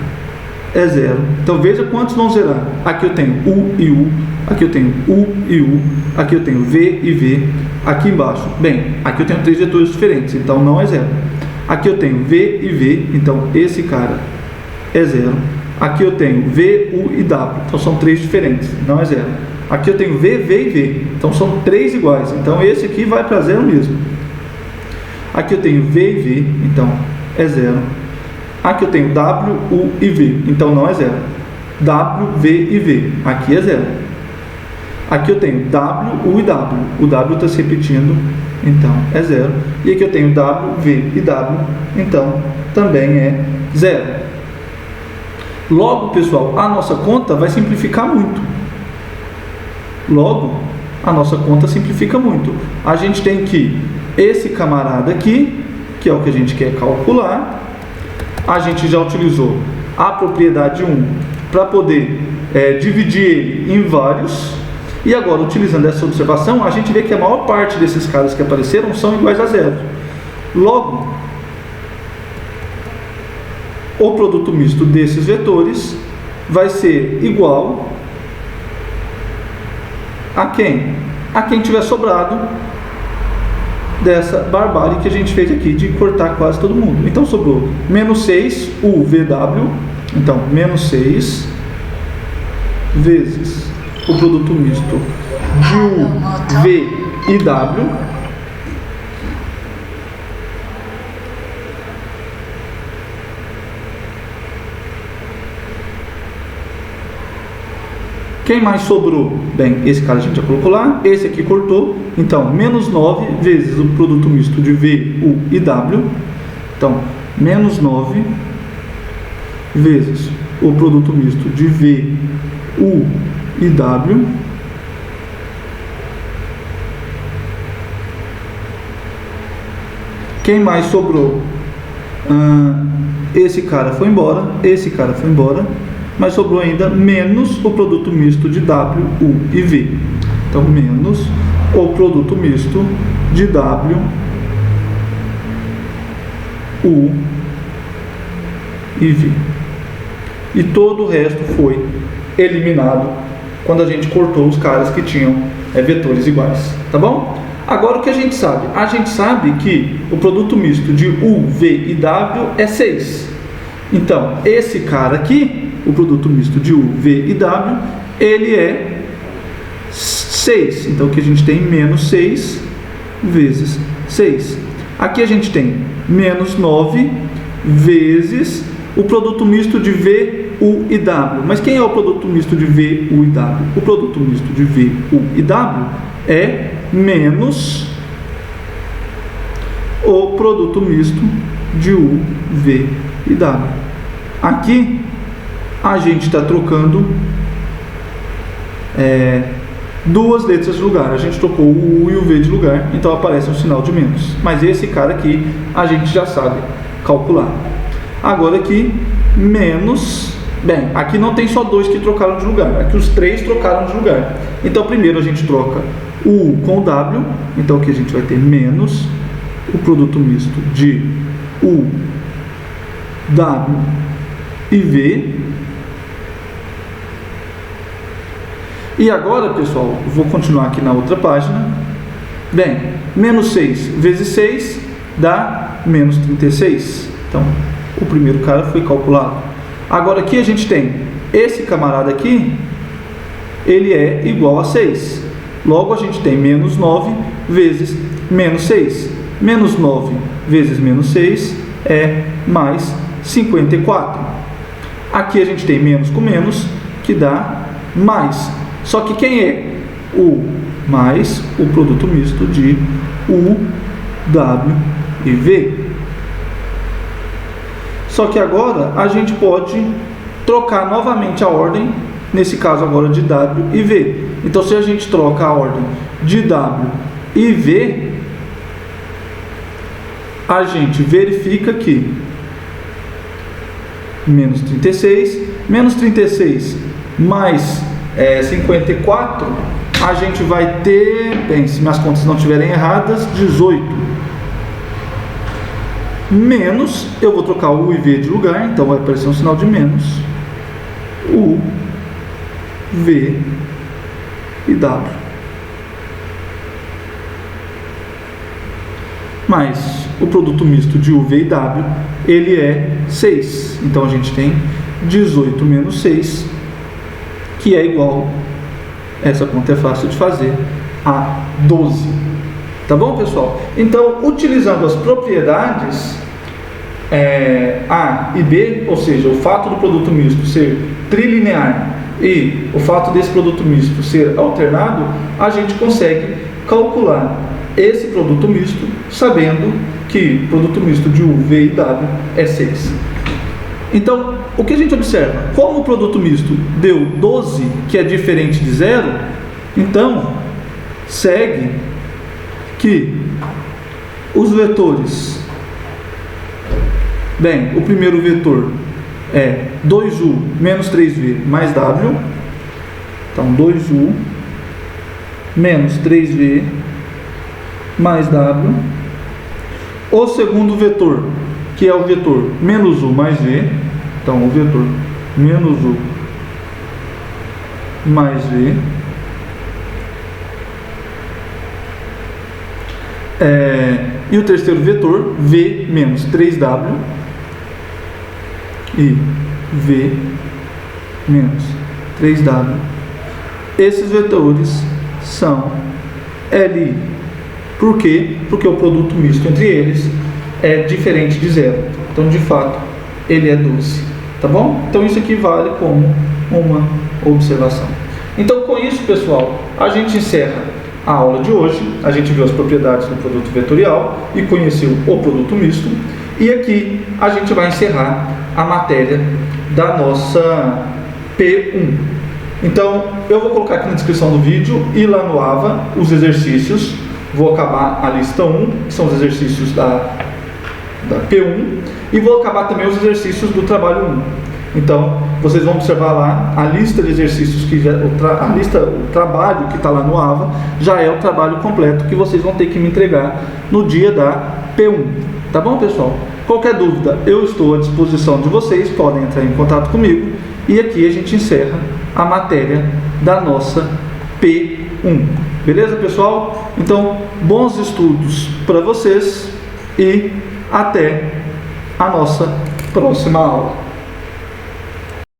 é 0. Então veja quantos vão zerar. Aqui eu tenho U e U, aqui eu tenho U e U, aqui eu tenho V e V, aqui embaixo, bem, aqui eu tenho 3 vetores diferentes, então não é 0. Aqui eu tenho V e V, então esse cara é 0. Aqui eu tenho V, U e W, então são 3 diferentes, não é 0. Aqui eu tenho V, V e V, então são 3 iguais, então esse aqui vai para 0 mesmo. Aqui eu tenho V e V, então é 0. Aqui eu tenho W, U e V, então não é 0. W, V e V, aqui é 0. Aqui eu tenho W, U e W, o W está se repetindo, então é 0. E aqui eu tenho W, V e W, então também é 0. Logo, pessoal, a nossa conta vai simplificar muito. Logo, a nossa conta simplifica muito. A gente tem que esse camarada aqui, que é o que a gente quer calcular, a gente já utilizou a propriedade 1 para poder dividir ele em vários. E agora, utilizando essa observação, a gente vê que a maior parte desses caras que apareceram são iguais a 0. Logo, o produto misto desses vetores vai ser igual a quem? A quem tiver sobrado dessa barbárie que a gente fez aqui de cortar quase todo mundo. Então sobrou menos 6 UVW, então menos 6 vezes o produto misto de U, V e W, quem mais sobrou? Bem, esse cara a gente já colocou lá, esse aqui cortou, então menos 9 vezes o produto misto de V, U e W, então menos 9 vezes o produto misto de V, U e W, quem mais sobrou? Esse cara foi embora, esse cara foi embora, mas sobrou ainda menos o produto misto de W, U e V. Então, menos o produto misto de W, U e V. E todo o resto foi eliminado quando a gente cortou os caras que tinham vetores iguais. Tá bom? Agora o que a gente sabe? A gente sabe que o produto misto de U, V e W é 6. Então, esse cara aqui o produto misto de U, V e W, ele é 6. Então aqui a gente tem menos 6 vezes 6. Aqui a gente tem menos 9 vezes o produto misto de V, U e W. Mas quem é o produto misto de V, U e W? O produto misto de V, U e W é menos o produto misto de U, V e W. Aqui a gente está trocando duas letras de lugar. A gente trocou o U e o V de lugar, então aparece um sinal de menos. Mas esse cara aqui a gente já sabe calcular. Agora aqui, menos... Bem, aqui não tem só dois que trocaram de lugar. Aqui os três trocaram de lugar. Então primeiro a gente troca o U com o W. Então aqui a gente vai ter menos o produto misto de U, W e V. E agora, pessoal, vou continuar aqui na outra página. Bem, menos 6 vezes 6 dá menos 36. Então, o primeiro cara foi calculado. Agora aqui a gente tem esse camarada aqui, ele é igual a 6. Logo a gente tem menos 9 vezes menos 6. Menos 9 vezes menos 6 é mais 54. Aqui a gente tem menos com menos, que dá mais. Só que quem é o mais o produto misto de U, W e V? Só que agora a gente pode trocar novamente a ordem, nesse caso agora de W e V. Então se a gente troca a ordem de W e V, a gente verifica que menos 36 mais 54, a gente vai ter, bem, se minhas contas não estiverem erradas, 18. Menos, eu vou trocar o U e V de lugar, então vai aparecer um sinal de menos. U, V e W. Mas o produto misto de U, V e W, ele é 6. Então a gente tem 18 menos 6, que é igual, essa conta é fácil de fazer, a 12. Tá bom, pessoal? Então, utilizando as propriedades A e B, ou seja, o fato do produto misto ser trilinear e o fato desse produto misto ser alternado, a gente consegue calcular esse produto misto, sabendo que o produto misto de U, V e W é 6. Então, o que a gente observa? Como o produto misto deu 12, que é diferente de 0, então, segue que os vetores... Bem, o primeiro vetor é 2U menos 3V mais W. Então, 2U menos 3V mais W. O segundo vetor, que é o vetor menos U mais V. Então, o vetor menos U mais V. E o terceiro vetor, V menos 3W. E V menos 3W. Esses vetores são LI. Por quê? Porque o produto misto entre eles é diferente de 0. Então, de fato, ele é 12. Tá bom? Então, isso aqui vale como uma observação. Então, com isso, pessoal, a gente encerra a aula de hoje. A gente viu as propriedades do produto vetorial e conheceu o produto misto. E aqui a gente vai encerrar a matéria da nossa P1. Então, eu vou colocar aqui na descrição do vídeo e lá no AVA os exercícios. Vou acabar a lista 1, que são os exercícios da P1, e vou acabar também os exercícios do trabalho 1. Então, vocês vão observar lá a lista de exercícios, o trabalho que está lá no AVA, já é o trabalho completo que vocês vão ter que me entregar no dia da P1. Tá bom, pessoal? Qualquer dúvida, eu estou à disposição de vocês, podem entrar em contato comigo, e aqui a gente encerra a matéria da nossa P1. Beleza, pessoal? Então, bons estudos para vocês e até a nossa próxima aula.